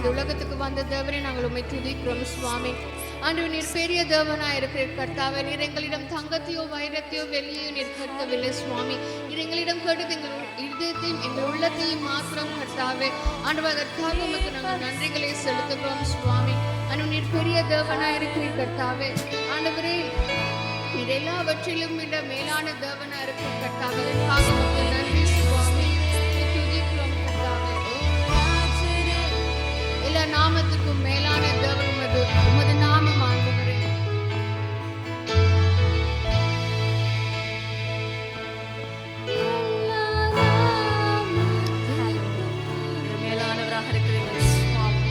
இந்த உலகத்துக்கு வந்த தேவனை நாங்கள் உம்மை துதிக்கிறோம் சுவாமி. ஆண்டவர் நீர் பெரிய தேவனாய் இருக்கிற கர்த்தாவே, நீர் எங்களிடம் தங்கத்தையோ வைரத்தையோ வெள்ளியோ நீர் கற்கவில்லை சுவாமி. நீர் எங்களிடம் கேட்டது எங்கள் இதயத்தையும் எங்கள் உள்ளத்தையும் மாத்திரம் கர்த்தாவே. ஆண்டவர் அதற்காக உமக்கு நாங்கள் நன்றிகளை செலுத்துகிறோம் சுவாமி. ஆண்டவர் நீர் பெரிய தேவனாய் இருக்கிற கர்த்தாவே. ஆண்டவரே நீர் எல்லாவற்றிலும் விட மேலான தேவனா இருக்கிற கர்த்தாவே. அதற்காக உமக்கு நன்றி சுவாமி. துதிக்கிறோம் கர்த்தாவே. எல்லா நாமத்துக்கும் மேலான தேவன் உமது நாமம் ஆண்டவரே. மேலானவராக இருக்கிறீர்கள் சுவாமி.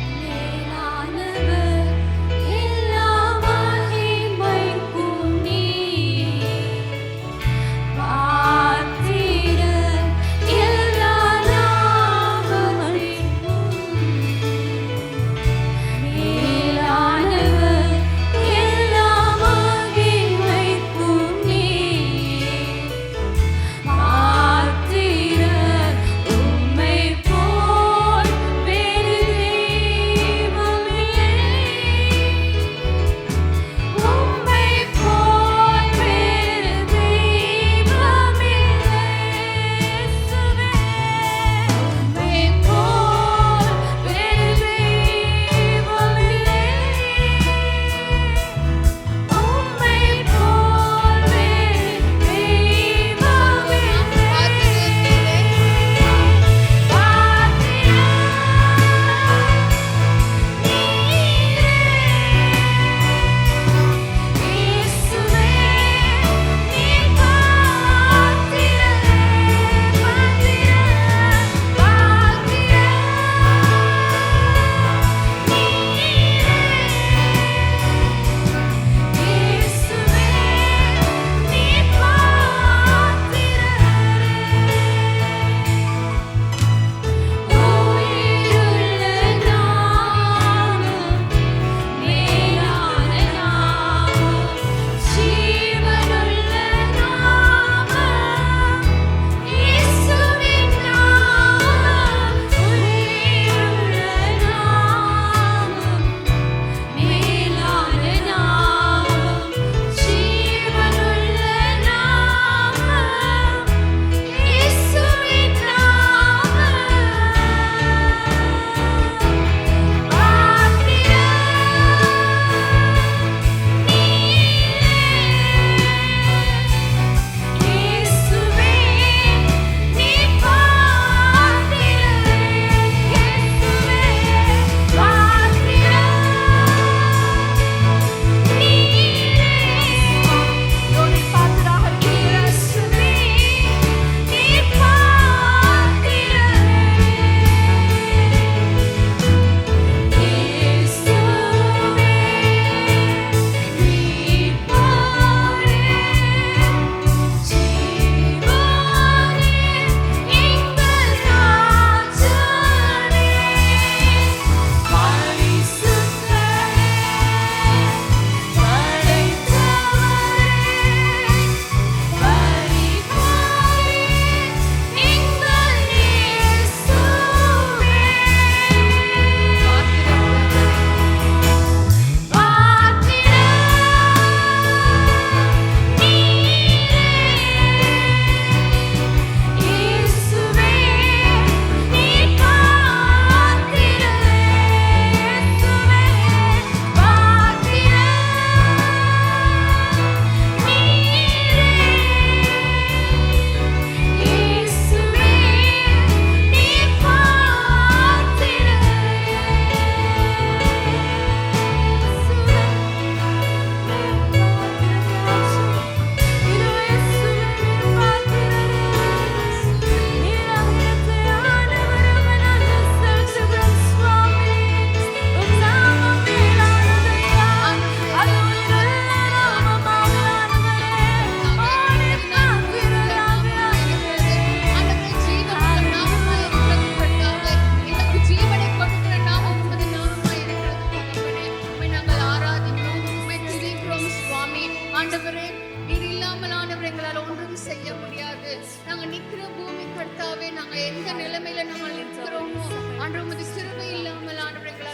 எந்த நிலைமையில நாங்கள் நிற்கிறோமோ ஆண்டவர் உமது கிருபை இல்லாமல் ஆண்டவர் எங்களால்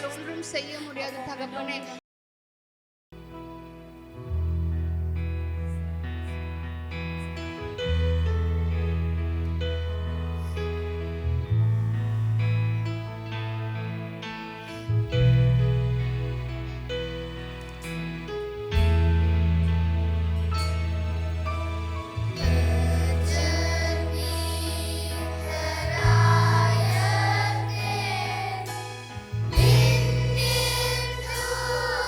செய்ய முடியாது தகப்பனே. Thank you.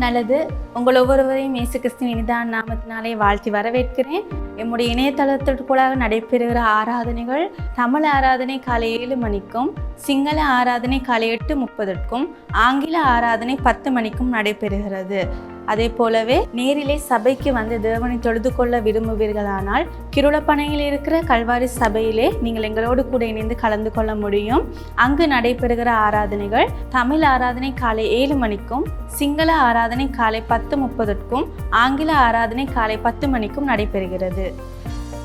நல்லது. உங்கள் ஒவ்வொருவரையும் இயேசு கிறிஸ்துவின் இனிதான நாமத்தினாலே வாழ்த்தி வரவேற்கிறேன். எம்முடைய இணையதளத்திற்குள்ளாக நடைபெறுகிற ஆராதனைகள் தமிழ் ஆராதனை காலை 7 மணிக்கும், சிங்கள ஆராதனை காலை 8:30க்கும், ஆங்கில ஆராதனை 10 மணிக்கும் நடைபெறுகிறது. அதே போலவே நேரிலே சபைக்கு வந்து தேவனை தொழுது கொள்ள விரும்புவீர்களானால் கிருளப்பனையில் இருக்கிற கல்வாரி சபையிலே நீங்கள் எங்களோடு கூட இணைந்து கலந்து கொள்ள முடியும். அங்கு நடைபெறுகிற ஆராதனைகள் தமிழ் ஆராதனை காலை 7 மணிக்கும், சிங்கள ஆராதனை காலை 10:30க்கும், ஆங்கில ஆராதனை காலை 10 மணிக்கும் நடைபெறுகிறது.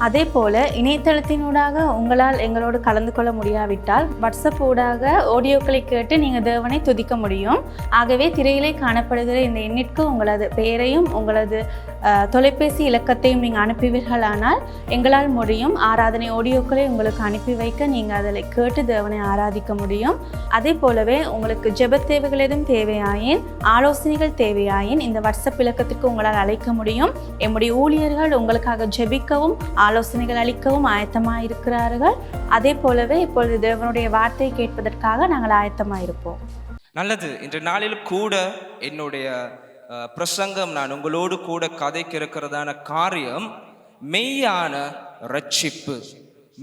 அதே போல் இணையதளத்தினூடாக உங்களால் எங்களோடு கலந்து கொள்ள முடியாவிட்டால் வாட்ஸ்அப் ஊடாக ஆடியோக்களை கேட்டு நீங்கள் தேவனை துதிக்க முடியும். ஆகவே திரையிலே காணப்படுகிற இந்த எண்ணிற்கு உங்களது பெயரையும் உங்களது தொலைபேசி இலக்கத்தையும் நீங்கள் அனுப்புவீர்களானால் எங்களால் முடியும். ஆராதனை ஆடியோக்களை உங்களுக்கு அனுப்பி வைக்க நீங்கள் அதில் கேட்டு தேவனை ஆராதிக்க முடியும். அதே போலவே உங்களுக்கு ஜெப தேவைகள் எதுவும் தேவையாயின், ஆலோசனைகள் தேவையாயின் இந்த வாட்ஸ்அப் இலக்கத்திற்கு உங்களால் அழைக்க முடியும். எம்முடைய ஊழியர்கள் உங்களுக்காக ஜெபிக்கவும் ஆலோசனைகள் அளிக்கவும் ஆயத்தமாக இருக்கிறார்கள். அதே போலவே இப்பொழுது தேவனுடைய வார்த்தையை கேட்பதற்காக நாங்கள் ஆயத்தமாக இருப்போம். நல்லது. இன்று நாளில் கூட என்னுடைய பிரசங்கம், நான் உங்களோடு கூட கதைக்கு இருக்கிறதான காரியம் மெய்யான ரட்சிப்பு.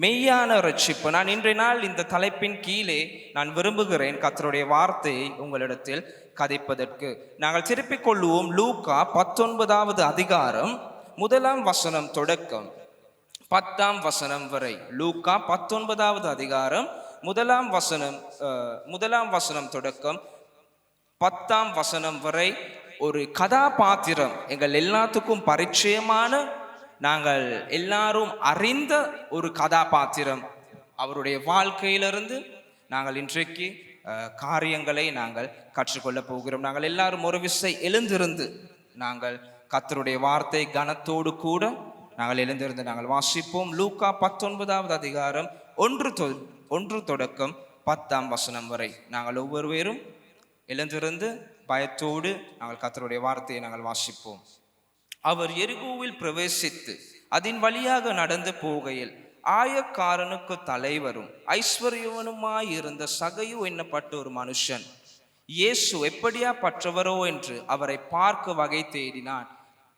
மெய்யான ரட்சிப்பு. நான் இன்றைய நாள் இந்த தலைப்பின் கீழே நான் விரும்புகிறேன் கர்த்தருடைய வார்த்தையை உங்களிடத்தில் கதைப்பதற்கு. நாங்கள் திருப்பிக் கொள்வோம் லூக்கா 19வது அதிகாரம் 1ஆம் வசனம் தொடக்கம் 10ஆம் வசனம் வரை. லூக்கா 19வது அதிகாரம் 1ஆம் வசனம் தொடக்கம் 10ஆம் வசனம் வரை ஒரு கதாபாத்திரம், எங்கள் எல்லாத்துக்கும் பரிச்சயமான, நாங்கள் எல்லாரும் அறிந்த ஒரு கதாபாத்திரம். அவருடைய வாழ்க்கையிலிருந்து நாங்கள் இன்றைக்கு காரியங்களை நாங்கள் கற்றுக்கொள்ளப் போகிறோம். நாங்கள் எல்லாரும் ஒரு விசை எழுந்திருந்து நாங்கள் கர்த்தருடைய வார்த்தை கனத்தோடு கூட நாங்கள் எழுந்திருந்து நாங்கள் வாசிப்போம். லூக்கா 19வது அதிகாரம் 1 தொடக்கம் 10ஆம் வசனம் வரை நாங்கள் ஒவ்வொருவரும் எழுந்திருந்து பயத்தோடு நாங்கள் கர்த்தருடைய வார்த்தையை நாங்கள் வாசிப்போம். அவர் எரிகோவில் பிரவேசித்து அதன் வழியாக நடந்து போகையில் ஆயக்காரனுக்கு தலைவரும் ஐஸ்வர்யவனுமாயிருந்த சகையு என்னப்பட்ட ஒரு மனுஷன் இயேசு எப்படியா பற்றவரோ என்று அவரை பார்க்க வகை தேடினான்.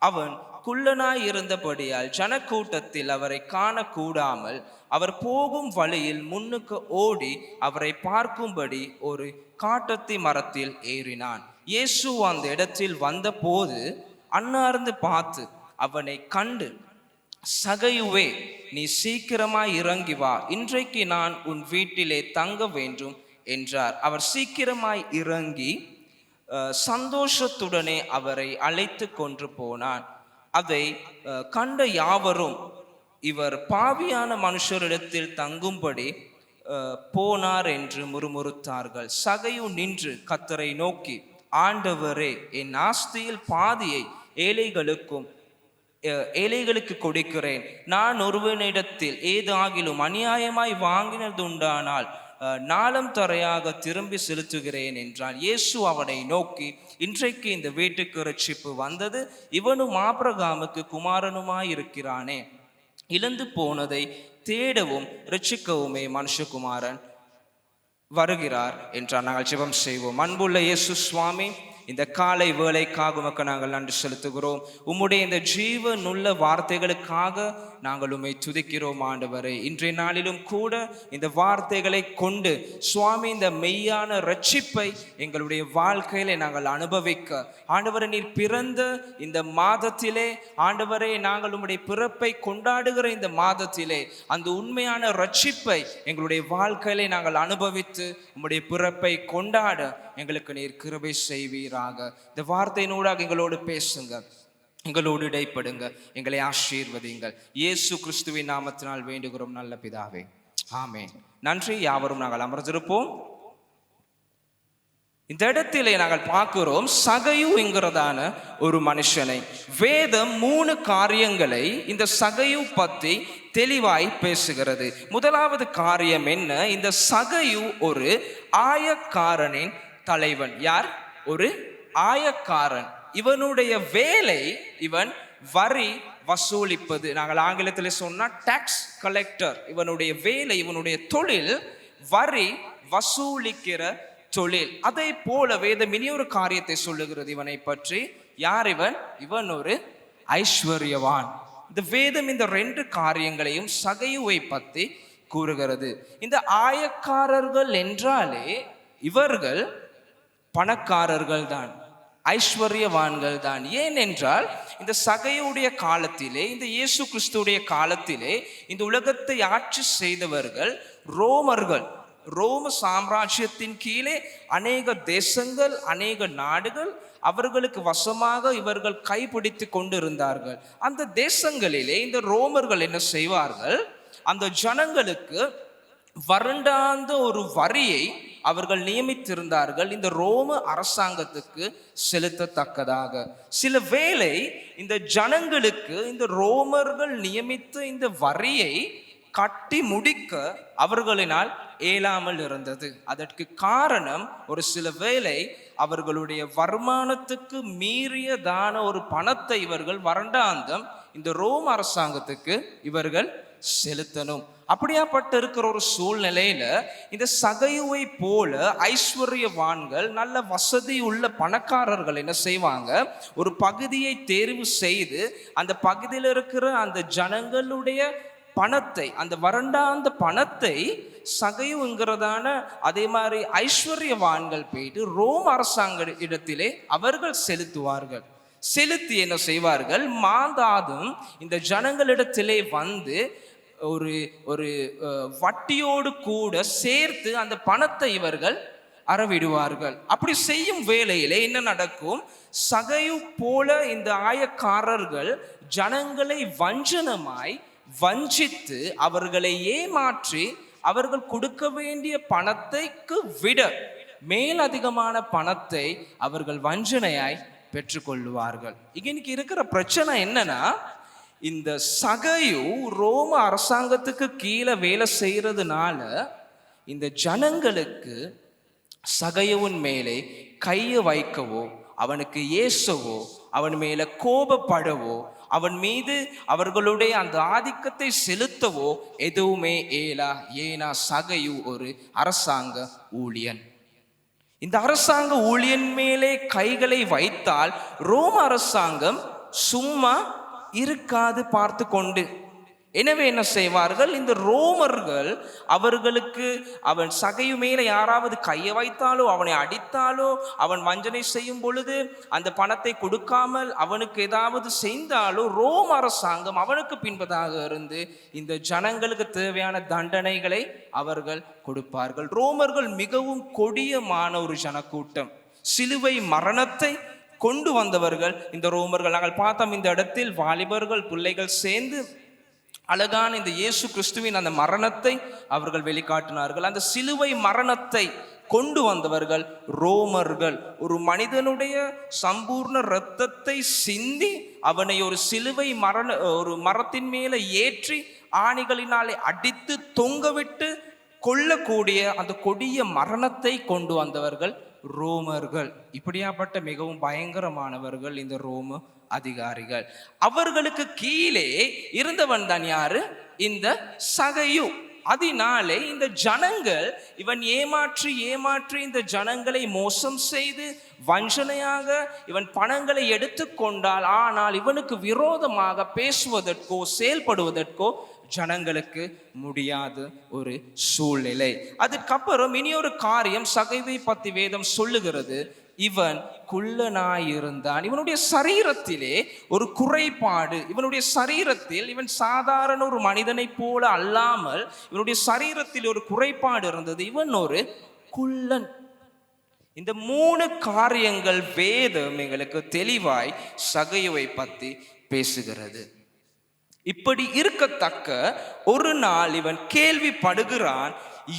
அவன் குள்ளனாய் இருந்தபடியால் ஜனக்கூட்டத்தில் அவரை காணக்கூடாமல் அவர் போகும் வழியில் முன்னுக்கு ஓடி அவரை பார்க்கும்படி ஒரு காட்டத்தி மரத்தில் ஏறினான். இயேசு அந்த இடத்தில் வந்த போது அன்னார்ந்து பார்த்து அவனை கண்டு, சகையுவே, நீ சீக்கிரமாய் இறங்கி வா, இன்றைக்கு நான் உன் வீட்டிலே தங்க வேண்டும் என்றார். அவர் சீக்கிரமாய் இறங்கி சந்தோஷத்துடனே அவரை அழைத்து கொண்டு போனான். அதை கண்ட யாவரும் இவர் பாவியான மனுஷரிடத்தில் தங்கும்படி போனார் என்று முறுமுறுத்தார்கள். சகையு நின்று கர்த்தரை நோக்கி, ஆண்டவரே, என் ஆஸ்தியில் பாதியை ஏழைகளுக்கு கொடுக்கிறேன். நான் ஒருவனிடத்தில் ஏதாகிலும் அநியாயமாய் வாங்கினது உண்டானால் நாளம் தரையாக திரும்பி செலுத்துகிறேன் என்றான். இயேசு அவனை நோக்கி, இன்றைக்கு இந்த வீட்டுக்கு ரட்சிப்பு வந்தது, இவனும் ஆபிரகாமுக்கு குமாரனுமாயிருக்கிறானே. இழந்து போனதை தேடவும் ரட்சிக்கவுமே மனுஷகுமாரன் வருகிறார் என்றார். நாங்கள் ஜெபம் செய்வோம். அன்புள்ள இயேசு சுவாமி, இந்த காலை வேளைக்காக உமக்கு நாங்கள் நன்றி செலுத்துகிறோம். உம்முடைய இந்த ஜீவனுள்ள வார்த்தைகளுக்காக நாங்கள் உம்மை துதிக்கிறோம் ஆண்டவரே. இன்றைய நாளிலும் கூட இந்த வார்த்தைகளை கொண்டு சுவாமி இந்த மெய்யான ரட்சிப்பை எங்களுடைய வாழ்க்கையிலே நாங்கள் அனுபவிக்க, ஆண்டவரே, நீர் பிறந்த இந்த மாதத்திலே, ஆண்டவரே, நாங்கள் உம்முடைய பிறப்பை கொண்டாடுகிற இந்த மாதத்திலே அந்த உண்மையான ரட்சிப்பை எங்களுடைய வாழ்க்கையிலே நாங்கள் அனுபவித்து உம்முடைய பிறப்பை கொண்டாட எங்களுக்கு நீர் கிருபை செய்வீராக. இந்த வார்த்தையினூடாக எங்களோடு பேசுங்க, எங்களோடு இடைப்படுங்க, எங்களை ஆசீர்வதிங்கள். இயேசு கிறிஸ்துவின் நாமத்தினால் வேண்டுகிறோம் நல்ல பிதாவே, ஆமென். நன்றி. யாவரும் நாங்கள் அமர்ந்திருப்போம். இந்த இடத்திலே நாங்கள் பார்க்கிறோம் சகையு என்கிறதான ஒரு மனுஷனை. வேதம் 3 காரியங்களை இந்த சகையு பற்றி தெளிவாய் பேசுகிறது. முதலாவது காரியம் என்ன? இந்த சகையு ஒரு ஆயக்காரனின் தலைவன். யார்? ஒரு ஆயக்காரன். இவனுடைய வேலை, இவன் வரி வசூலிப்பது. நாங்கள் ஆங்கிலத்தில் சொன்னா டாக்ஸ் கலெக்டர். இவனுடைய வேலை, இவனுடைய தொழில் வரி வசூலிக்கிற தொழில். அதை போல வேதம் இனி ஒரு காரியத்தை சொல்லுகிறது இவனை பற்றி. யார் இவன்? இவன் ஒரு ஐஸ்வர்யவான். இந்த வேதம் இந்த 2 காரியங்களையும் சகையுவை பற்றி கூறுகிறது. இந்த ஆயக்காரர்கள் என்றாலே இவர்கள் பணக்காரர்கள் தான், ஐஸ்வர்யவான்கள் தான். ஏனென்றால் இந்த சகையுடைய காலத்திலே, இந்த இயேசு கிறிஸ்துடைய காலத்திலே இந்த உலகத்தை ஆட்சி செய்தவர்கள் ரோமர்கள். ரோம சாம்ராஜ்யத்தின் கீழே அநேக தேசங்கள், அநேக நாடுகள் அவர்களுக்கு வசமாக இவர்கள் கைப்பிடித்து கொண்டிருந்தார்கள். அந்த தேசங்களிலே இந்த ரோமர்கள் என்ன செய்வார்கள்? அந்த ஜனங்களுக்கு வருடாந்த ஒரு வரியை அவர்கள் நியமித்திருந்தார்கள், இந்த ரோம அரசாங்கத்துக்கு செலுத்தத்தக்கதாக. சில வேளை இந்த ஜனங்களுக்கு இந்த ரோமர்கள் நியமித்த இந்த வரியை கட்டி முடிக்க அவர்களினால் இயலாமல் இருந்தது. அதற்கு காரணம் ஒரு சில வேளை அவர்களுடைய வருமானத்துக்கு மீறியதான ஒரு பணத்தை இவர்கள் வருடாந்தம் இந்த ரோம அரசாங்கத்துக்கு இவர்கள் செலுத்தணும். அப்படியாப்பட்ட இருக்கிற ஒரு சூழ்நிலையில இந்த சகையுவை போல ஐஸ்வர்யவான்கள், நல்ல வசதி உள்ள பணக்காரர்கள் என்ன செய்வாங்க? ஒரு பகுதியை தேர்வு செய்து அந்த பகுதியில் இருக்கிற அந்த ஜனங்களுடைய பணத்தை, அந்த வறண்டாந்த பணத்தை சகையுங்கிறதான அதே மாதிரி ஐஸ்வர்யவான்கள் போயிட்டு ரோம் அரசாங்க இடத்திலே அவர்கள் செலுத்துவார்கள். செலுத்தி என்ன செய்வார்கள்? மாதாதும் இந்த ஜனங்களிடத்திலே வந்து ஒரு ஒரு வட்டியோடு கூட சேர்த்து அந்த பணத்தை இவர்கள் அறவிடுவார்கள். அப்படி செய்யும் வேளையிலே என்ன நடக்கும்? சகையு போல இந்த ஆயக்காரர்கள் ஜனங்களை வஞ்சனமாய் வஞ்சித்து அவர்களை ஏமாற்றி அவர்கள் கொடுக்க வேண்டிய பணத்தைக்கு விட மேலதிகமான பணத்தை அவர்கள் வஞ்சனையாய் பெற்றுக்கொள்வார்கள். இன்னைக்கு இருக்கிற பிரச்சனை என்னன்னா, இந்த சகையு ரோம அரசாங்கத்துக்கு கீழே வேலை செய்யறதுனால இந்த ஜனங்களுக்கு சகையுவின் மேலே கையை வைக்கவோ, அவனுக்கு ஏசவோ, அவன் மேல கோபப்படவோ, அவன் மீது அவர்களுடைய அந்த ஆதிக்கத்தை செலுத்தவோ எதுவுமே ஏலா. ஏனா சகையு ஒரு அரசாங்க ஊழியன். இந்த அரசாங்க ஊழியன் மேலே கைகளை வைத்தால் ரோம அரசாங்கம் சும்மா இருக்காது பார்த்து கொண்டு. எனவே என்ன செய்வார்கள்? இந்த ரோமர்கள் அவர்களுக்கு அவன் சகையு மேலே யாராவது கையை வைத்தாலோ, அவனை அடித்தாலோ, அவன் வஞ்சனை செய்யும் பொழுது அந்த பணத்தை கொடுக்காமல் அவனுக்கு ஏதாவது செய்தாலோ ரோம அரசாங்கம் அவனுக்கு பின்பதாக இருந்து இந்த ஜனங்களுக்கு தேவையான தண்டனைகளை அவர்கள் கொடுப்பார்கள். ரோமர்கள் மிகவும் கொடியமான ஒரு ஜனக்கூட்டம். சிலுவை மரணத்தை கொண்டு வந்தவர்கள் இந்த ரோமர்கள். நாங்கள் பார்த்தோம், இந்த இடத்தில் வாலிபர்கள், பிள்ளைகள் சேர்ந்து அழகான இந்த இயேசு கிறிஸ்துவின் அந்த மரணத்தை அவர்கள் வெளிக்காட்டினார்கள். அந்த சிலுவை மரணத்தை கொண்டு வந்தவர்கள் ரோமர்கள். ஒரு மனிதனுடைய சம்பூர்ண இரத்தத்தை சிந்தி அவனை ஒரு சிலுவை ஒரு மரத்தின் மேலே ஏற்றி ஆணிகளினாலே அடித்து தொங்கவிட்டு கொல்லக்கூடிய அந்த கொடிய மரணத்தை கொண்டு வந்தவர்கள் ரோமர்கள். இப்படியாப்பட்ட மிகவும் பயங்கரமானவர்கள் இந்த ரோம அதிகாரிகள். அவர்களுக்கு கீழே இருந்தவன் தான் யாரு? இந்த சகையு. அதனாலே இந்த ஜனங்கள் இவன் ஏமாற்றி இந்த ஜனங்களை மோசம் செய்து வஞ்சனையாக இவன் பணங்களை எடுத்துக்கொண்டால், ஆனால் இவனுக்கு விரோதமாக பேசுவதற்கோ செயல்படுவதற்கோ ஜனங்களுக்கு முடியாத ஒரு சூழ்நிலை. அதுக்கப்புறம் இனி ஒரு காரியம் சகைவை பத்தி வேதம் சொல்லுகிறது. இவன் குள்ளனாயிருந்தான். இவனுடைய சரீரத்திலே ஒரு குறைபாடு, இவனுடைய சரீரத்தில் இவன் சாதாரண ஒரு மனிதனை போல அல்லாமல் இவனுடைய சரீரத்தில் ஒரு குறைபாடு இருந்தது. இவன் ஒரு குள்ளன். இந்த 3 காரியங்கள் வேதம் எங்களுக்கு தெளிவாய் சகைவை பத்தி பேசுகிறது. இப்படி இருக்கத்தக்க ஒரு நாள் இவன் கேள்விப்படுகிறான்,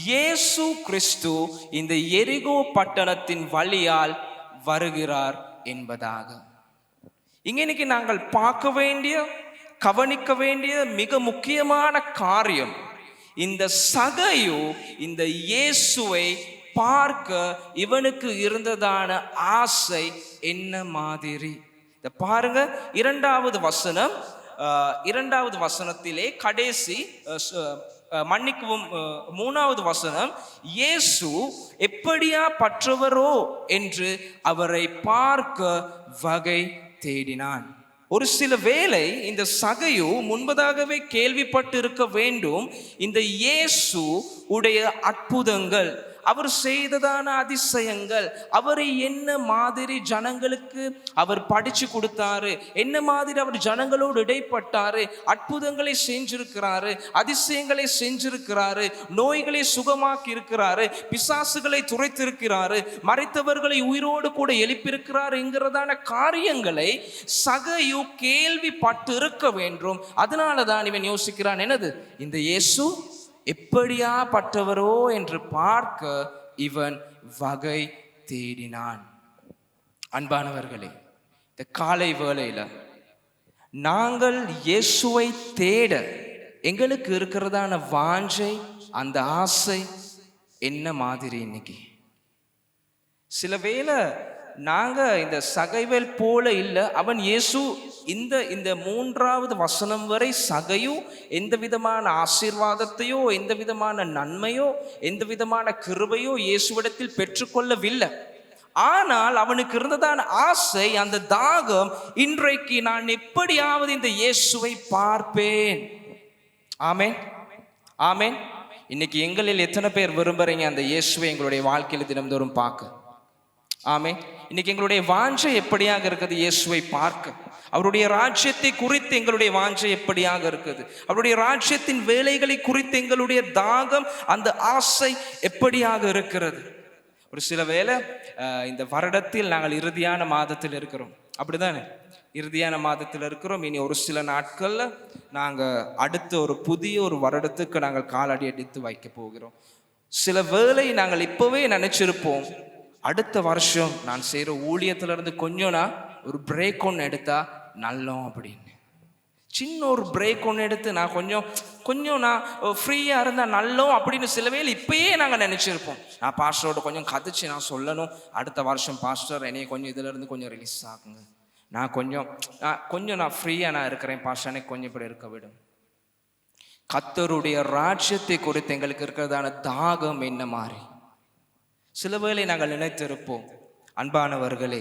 இயேசு கிறிஸ்து இந்த எரிகோ பட்டணத்தின் வழியால் வருகிறார் என்பதாக. இன்னைக்கு நாங்கள் பார்க்க வேண்டிய, கவனிக்க வேண்டிய மிக முக்கியமான காரியம், இந்த சகையு இந்த இயேசுவை பார்க்க இவனுக்கு இருந்ததான ஆசை என்ன மாதிரி. இத பாருங்க, 2வது வசனம், 2வது வசனத்திலே கடைசி மன்னிக்கவும் 3வது வசனம், இயேசு எப்படியா பற்றவரோ என்று அவரை பார்க்க வகை தேடினான். ஒரு சில வேளை இந்த சகையு முன்பதாகவே கேள்விப்பட்டு இருக்க வேண்டும் இந்த இயேசு உடைய அற்புதங்கள், அவர் செய்ததான அதிசயங்கள், அவரை என்ன மாதிரி ஜனங்களுக்கு அவர் படிச்சு கொடுத்தாரு, என்ன மாதிரி அவர் ஜனங்களோடு இடைப்பட்டாரு, அற்புதங்களை செஞ்சிருக்கிறாரு, அதிசயங்களை செஞ்சிருக்கிறாரு, நோய்களை சுகமாக்கி இருக்கிறாரு, பிசாசுகளை துரைத்திருக்கிறாரு, மரித்தவர்களை உயிரோடு கூட எழுப்பியிருக்கிறார் என்கிறதான காரியங்களை சகையு கேள்விப்பட்டு இருக்க வேண்டும். அதனாலதான் இவன் யோசிக்கிறான், என்னது இந்த இயேசு எப்படியா பட்டவரோ என்று பார்க்க இவன் வகை தேடினான். அன்பானவர்களே, இந்த காலை வேளையில நாங்கள் இயேசுவை தேட எங்களுக்கு இருக்கிறதான வாஞ்சை, அந்த ஆசை என்ன மாதிரி? இன்னைக்கு சில வேளை நாங்க இந்த சகைவேல் போல இல்லை. அவன் இயேசு இந்த 3வது வசனம் வரை சகையோ எந்த விதமான ஆசீர்வாதத்தையோ, எந்த விதமான நன்மையோ, எந்த விதமான கிருபையோ இயேசுவிடத்தில் பெற்றுக்கொள்ளவில்லை. ஆனால் அவனுக்கு இருந்ததான ஆசை, அந்த தாகம், இன்றைக்கு நான் எப்படியாவது இந்த இயேசுவை பார்ப்பேன். ஆமேன், ஆமேன். இன்னைக்கு எங்களில் எத்தனை பேர் விரும்புறீங்க அந்த இயேசுவை எங்களுடைய வாழ்க்கையில் தினம்தோறும் பார்க்க? ஆமே. இன்னைக்கு எங்களுடைய வாஞ்சை எப்படியாக இருக்குது? இயேசுவை பார்க்க. அவருடைய ராஜ்யத்தை குறித்து எங்களுடைய வாஞ்சை எப்படியாக இருக்குது? அவருடைய ராஜ்யத்தின் வேலைகளை குறித்து எங்களுடைய தாகம், அந்த ஆசை எப்படியாக இருக்கிறது? ஒரு சில வேளை இந்த வருடத்தில் நாங்கள் இறுதியான மாதத்தில் இருக்கிறோம், அப்படிதானே? இறுதியான மாதத்தில் இருக்கிறோம். இனி ஒரு சில நாட்கள்ல நாங்கள் அடுத்த ஒரு புதிய ஒரு வருடத்துக்கு நாங்கள் காலடி அடித்து வைக்க போகிறோம். சில வேளை நாங்கள் இப்பவே நினைச்சிருப்போம், அடுத்த வருஷம் நான் செய்கிற ஊழியத்திலிருந்து கொஞ்சம் நான் ஒரு பிரேக் ஒன்று எடுத்தா நல்லோம் அப்படின்னு. சின்ன ஒரு பிரேக் ஒன்று எடுத்து நான் கொஞ்சம் நான் ஃப்ரீயாக இருந்தால் நல்லோம் அப்படின்னு சில வேளை இப்பயே நாங்கள் நினச்சிருப்போம். நான் பாஸ்டரோட கொஞ்சம் கதைச்சு நான் சொல்லணும், அடுத்த வருஷம் பாஸ்டர் என்னைய கொஞ்சம் இதிலேருந்து கொஞ்சம் ரிலீஸ் ஆகுங்க, நான் கொஞ்சம் ஃப்ரீயாக நான் இருக்கிறேன் பாஸ்டர், எனக்கு கொஞ்சம் இப்படி இருக்க விடும். கர்த்தருடைய ராஜ்யத்தை குறித்து எங்களுக்கு இருக்கிறதான தாகம் என்ன மாதிரி? சில வேளை நாங்கள் நினைத்திருப்போம், அன்பானவர்களே,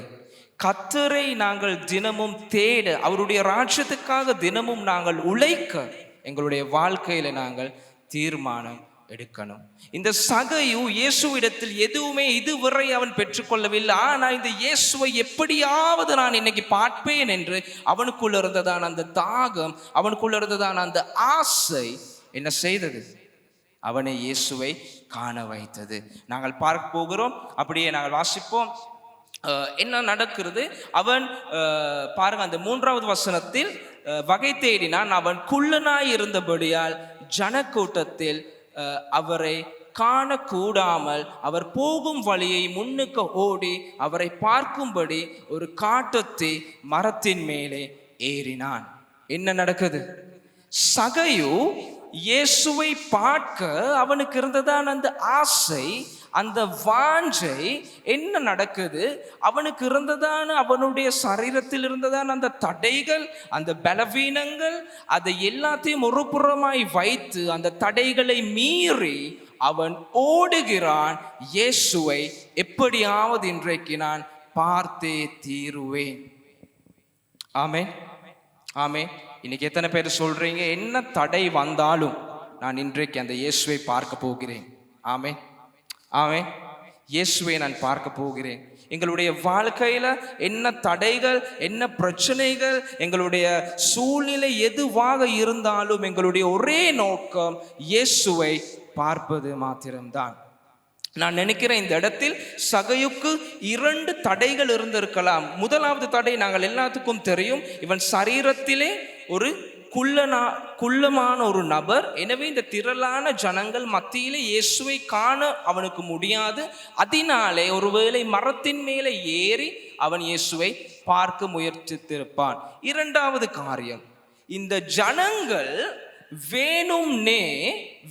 கர்த்தரை நாங்கள் தினமும் தேட, அவருடைய ராஜ்யத்துக்காக தினமும் நாங்கள் உழைக்க எங்களுடைய வாழ்க்கையில நாங்கள் தீர்மானம் எடுக்கணும். இந்த சகையு இயேசுவிடத்தில் எதுவுமே இதுவரை அவன் பெற்றுக்கொள்ளவில்லை. ஆனால் இந்த இயேசுவை எப்படியாவது நான் இன்னைக்கு பார்ப்பேன் என்று அவனுக்குள்ள இருந்ததான அந்த தாகம், அவனுக்குள்ள இருந்ததான அந்த ஆசை என்ன செய்தது? அவனை இயேசுவை காண வைத்தது. நாங்கள் பார்க்க போகிறோம், அப்படியே நாங்கள் வாசிப்போம் என்ன நடக்கிறது. அவன் பாருங்க, அந்த 3வது வசனத்தில் வகை தேடினான். அவன் குள்ளனாய் இருந்தபடியால் ஜனக்கூட்டத்தில் அவரை காணக்கூடாமல் அவர் போகும் வழியை முன்னுக்கு ஓடி அவரை பார்க்கும்படி ஒரு காட்டத்தி மரத்தின் மேலே ஏறினான். என்ன நடக்குது? சகையு இயேசுவை பார்க்க அவனுக்கு இருந்ததான அந்த ஆசை, அந்த வாஞ்சை என்ன நடக்குது? அவனுக்கு இருந்ததான, அவனுடைய சரீரத்தில் இருந்ததான அந்த தடைகள், அந்த பலவீனங்கள், அதை எல்லாத்தையும் ஒரு புறமாய் வைத்து அந்த தடைகளை மீறி அவன் ஓடுகிறான். இயேசுவை எப்படியாவது இன்றைக்கு நான் பார்த்தே தீருவேன். ஆமென், ஆமென். இன்னைக்கு எத்தனை பேர் சொல்றீங்க, என்ன தடை வந்தாலும் நான் இன்றைக்கு அந்த இயேசுவை பார்க்க போகிறேன்? ஆமென், ஆமென். இயேசுவை நான் பார்க்க போகிறேன். எங்களுடைய வாழ்க்கையில என்ன தடைகள், என்ன பிரச்சனைகள், எங்களுடைய சூழ்நிலை எதுவாக இருந்தாலும் எங்களுடைய ஒரே நோக்கம் இயேசுவை பார்ப்பது மாத்திரம்தான். நான் நினைக்கிறேன் இந்த இடத்தில் சகையுக்கு 2 தடைகள் இருந்திருக்கலாம். முதலாவது தடை நாங்கள் எல்லாத்துக்கும் தெரியும், இவன் சரீரத்திலே ஒரு குள்ளமான ஒரு நபர். எனவே இந்த திரளான ஜனங்கள் மத்தியிலே இயேசுவை காண அவனுக்கு முடியாது. அதனாலே ஒருவேளை மரத்தின் மேலே ஏறி அவன் இயேசுவை பார்க்க முயற்சித்திருப்பான். 2வது காரியம், இந்த ஜனங்கள்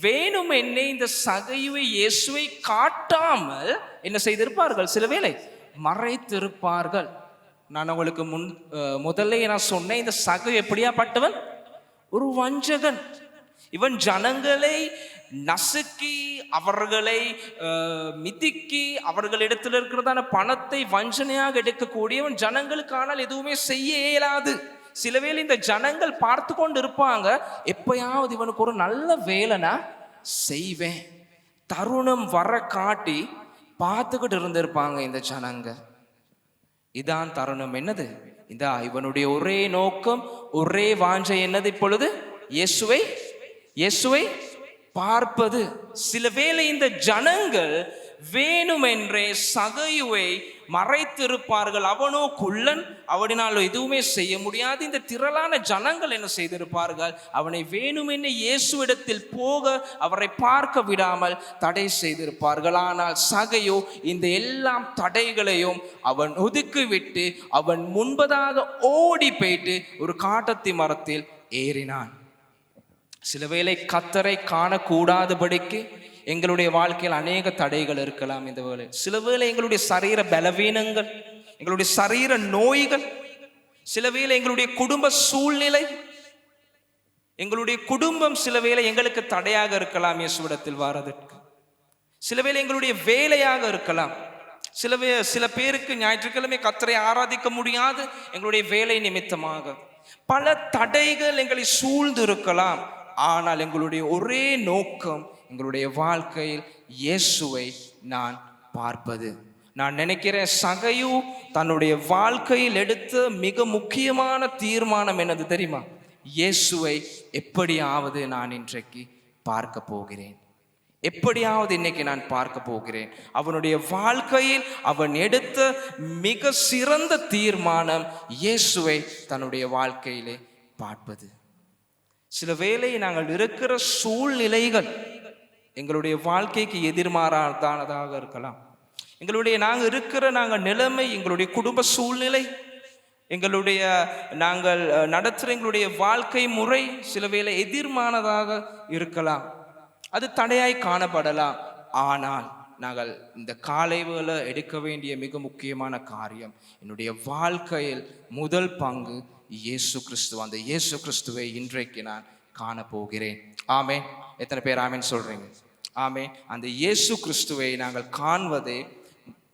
வேணுமென்னே இந்த சகையுவை இயேசுவை காட்டாமல் என்ன செய்திருப்பார்கள்? சில வேளை மறைத்திருப்பார்கள். நான் உங்களுக்கு முதல்ல நான் சொன்னேன், இந்த சகை எப்படியாப்பட்டவன்? ஒரு வஞ்சகன். இவன் ஜனங்களை நசுக்கி, அவர்களை மிதிக்கி, அவர்களிடத்தில் இருக்கிறதான பணத்தை வஞ்சனையாக எடுக்கக்கூடியவன். ஜனங்களுக்கு ஆனால் எதுவுமே செய்ய இயலாது. சிலவேளை இந்த ஜனங்கள் பார்த்து கொண்டு இருப்பாங்க, எப்பயாவது இவனுக்கு ஒரு நல்ல வேலைனா செய்வேன், தருணம் வர காட்டி பார்த்துக்கிட்டு இருந்திருப்பாங்க இந்த ஜனங்க. இதான் தருணம். என்னது? இதா இவனுடைய ஒரே நோக்கம், ஒரே வாஞ்சை என்னது? இப்பொழுது இயேசுவை பார்ப்பது. சில வேளை இந்த ஜனங்கள் வேணுமென்றே சகையுவை மறைத்திருப்பார்கள். அவனோ குள்ளன், அவனாலோ எதுவுமே செய்ய முடியாது. இந்த திரளான ஜனங்கள் என்ன செய்திருப்பார்கள்? அவனை வேணுமென்று இயேசுவிடத்தில் போக, அவரை பார்க்க விடாமல் தடை செய்திருப்பார்கள். ஆனால் சகையோ இந்த எல்லாம் தடைகளையும் அவன் ஒதுக்கிவிட்டு அவன் முன்பதாக ஓடி போயிட்டு ஒரு காட்டத்தி மரத்தில் ஏறினான். சில வேளை கர்த்தரை காணக்கூடாதபடிக்கு எங்களுடைய வாழ்க்கையில் அநேக தடைகள் இருக்கலாம். இந்த வேளை சில வேளை எங்களுடைய சரீர பலவீனங்கள், எங்களுடைய சரீர நோய்கள், சில வேளை எங்களுடைய குடும்ப சூழ்நிலை, எங்களுடைய குடும்பம் சில வேளை எங்களுக்கு தடையாக இருக்கலாம் இயேசுவிடத்தில் வாரதற்கு. சில வேளை எங்களுடைய வேலையாக இருக்கலாம். சில பேருக்கு ஞாயிற்றுக்கிழமை கர்த்தரை ஆராதிக்க முடியாது, எங்களுடைய வேலை நிமித்தமாக. பல தடைகள் எங்களை சூழ்ந்து இருக்கலாம். ஆனால் எங்களுடைய ஒரே நோக்கம், எங்களுடைய வாழ்க்கையில் இயேசுவை நான் பார்ப்பது. நான் நினைக்கிறேன் சகையு தன்னுடைய வாழ்க்கையில் எடுத்த மிக முக்கியமான தீர்மானம் என்னது தெரியுமா? இயேசுவை எப்படியாவது நான் இன்றைக்கு பார்க்க போகிறேன், எப்படியாவது இன்னைக்கு நான் பார்க்க போகிறேன். அவனுடைய வாழ்க்கையில் அவன் எடுத்த மிக சிறந்த தீர்மானம் இயேசுவை தன்னுடைய வாழ்க்கையிலே பார்ப்பது. சில வேளை நாங்கள் இருக்கிற சூழ்நிலைகள் எங்களுடைய வாழ்க்கைக்கு எதிர்மாறானதாக இருக்கலாம். நாங்கள் இருக்கிற நிலைமை, எங்களுடைய குடும்ப சூழ்நிலை, நாங்கள் நடத்துகிற எங்களுடைய வாழ்க்கை முறை சில வேளை எதிர்மானதாக இருக்கலாம். அது தடையாய் காணப்படலாம். ஆனால் நாங்கள் இந்த காலை வேளை எடுக்க வேண்டிய மிக முக்கியமான காரியம், என்னுடைய வாழ்க்கையில் முதல் பங்கு இயேசு கிறிஸ்து. அந்த இயேசு கிறிஸ்துவை இன்றைக்கு நான் காணப்போகிறேன். ஆமென். எத்தனை பேர் ஆமென் சொல்றீங்க? ஆமென். அந்த இயேசு கிறிஸ்துவை நாங்கள் காண்பதே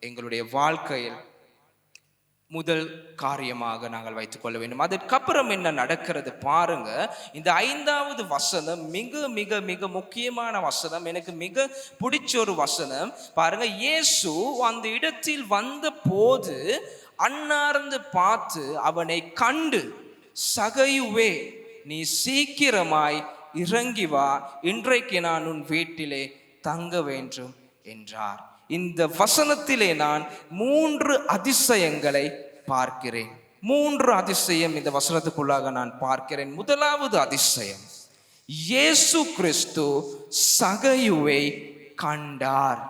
எங்களுடைய வாழ்க்கையில் முதல் காரியமாக நாங்கள் வைத்துக் கொள்ள வேண்டும். அதுக்கப்புறம் என்ன நடக்கிறது பாருங்க. இந்த 5வது வசனம் மிக மிக மிக முக்கியமான வசனம், எனக்கு மிக பிடிச்ச ஒரு வசனம் பாருங்க. இயேசு அந்த இடத்தில் வந்த போது அன்னார்ந்து பார்த்து அவனை கண்டு, சகையுவே, நீ சீக்கிரமாய் இறங்கி வா, இன்றைக்கு நான் உன் வீட்டிலே தங்க வேண்டும் என்றார். இந்த வசனத்திலே நான் 3 அதிசயங்களை பார்க்கிறேன். 3 அதிசயம் இந்த வசனத்துக்குள்ளாக நான் பார்க்கிறேன். முதலாவது அதிசயம், இயேசு கிறிஸ்து சகையுவை கண்டார்.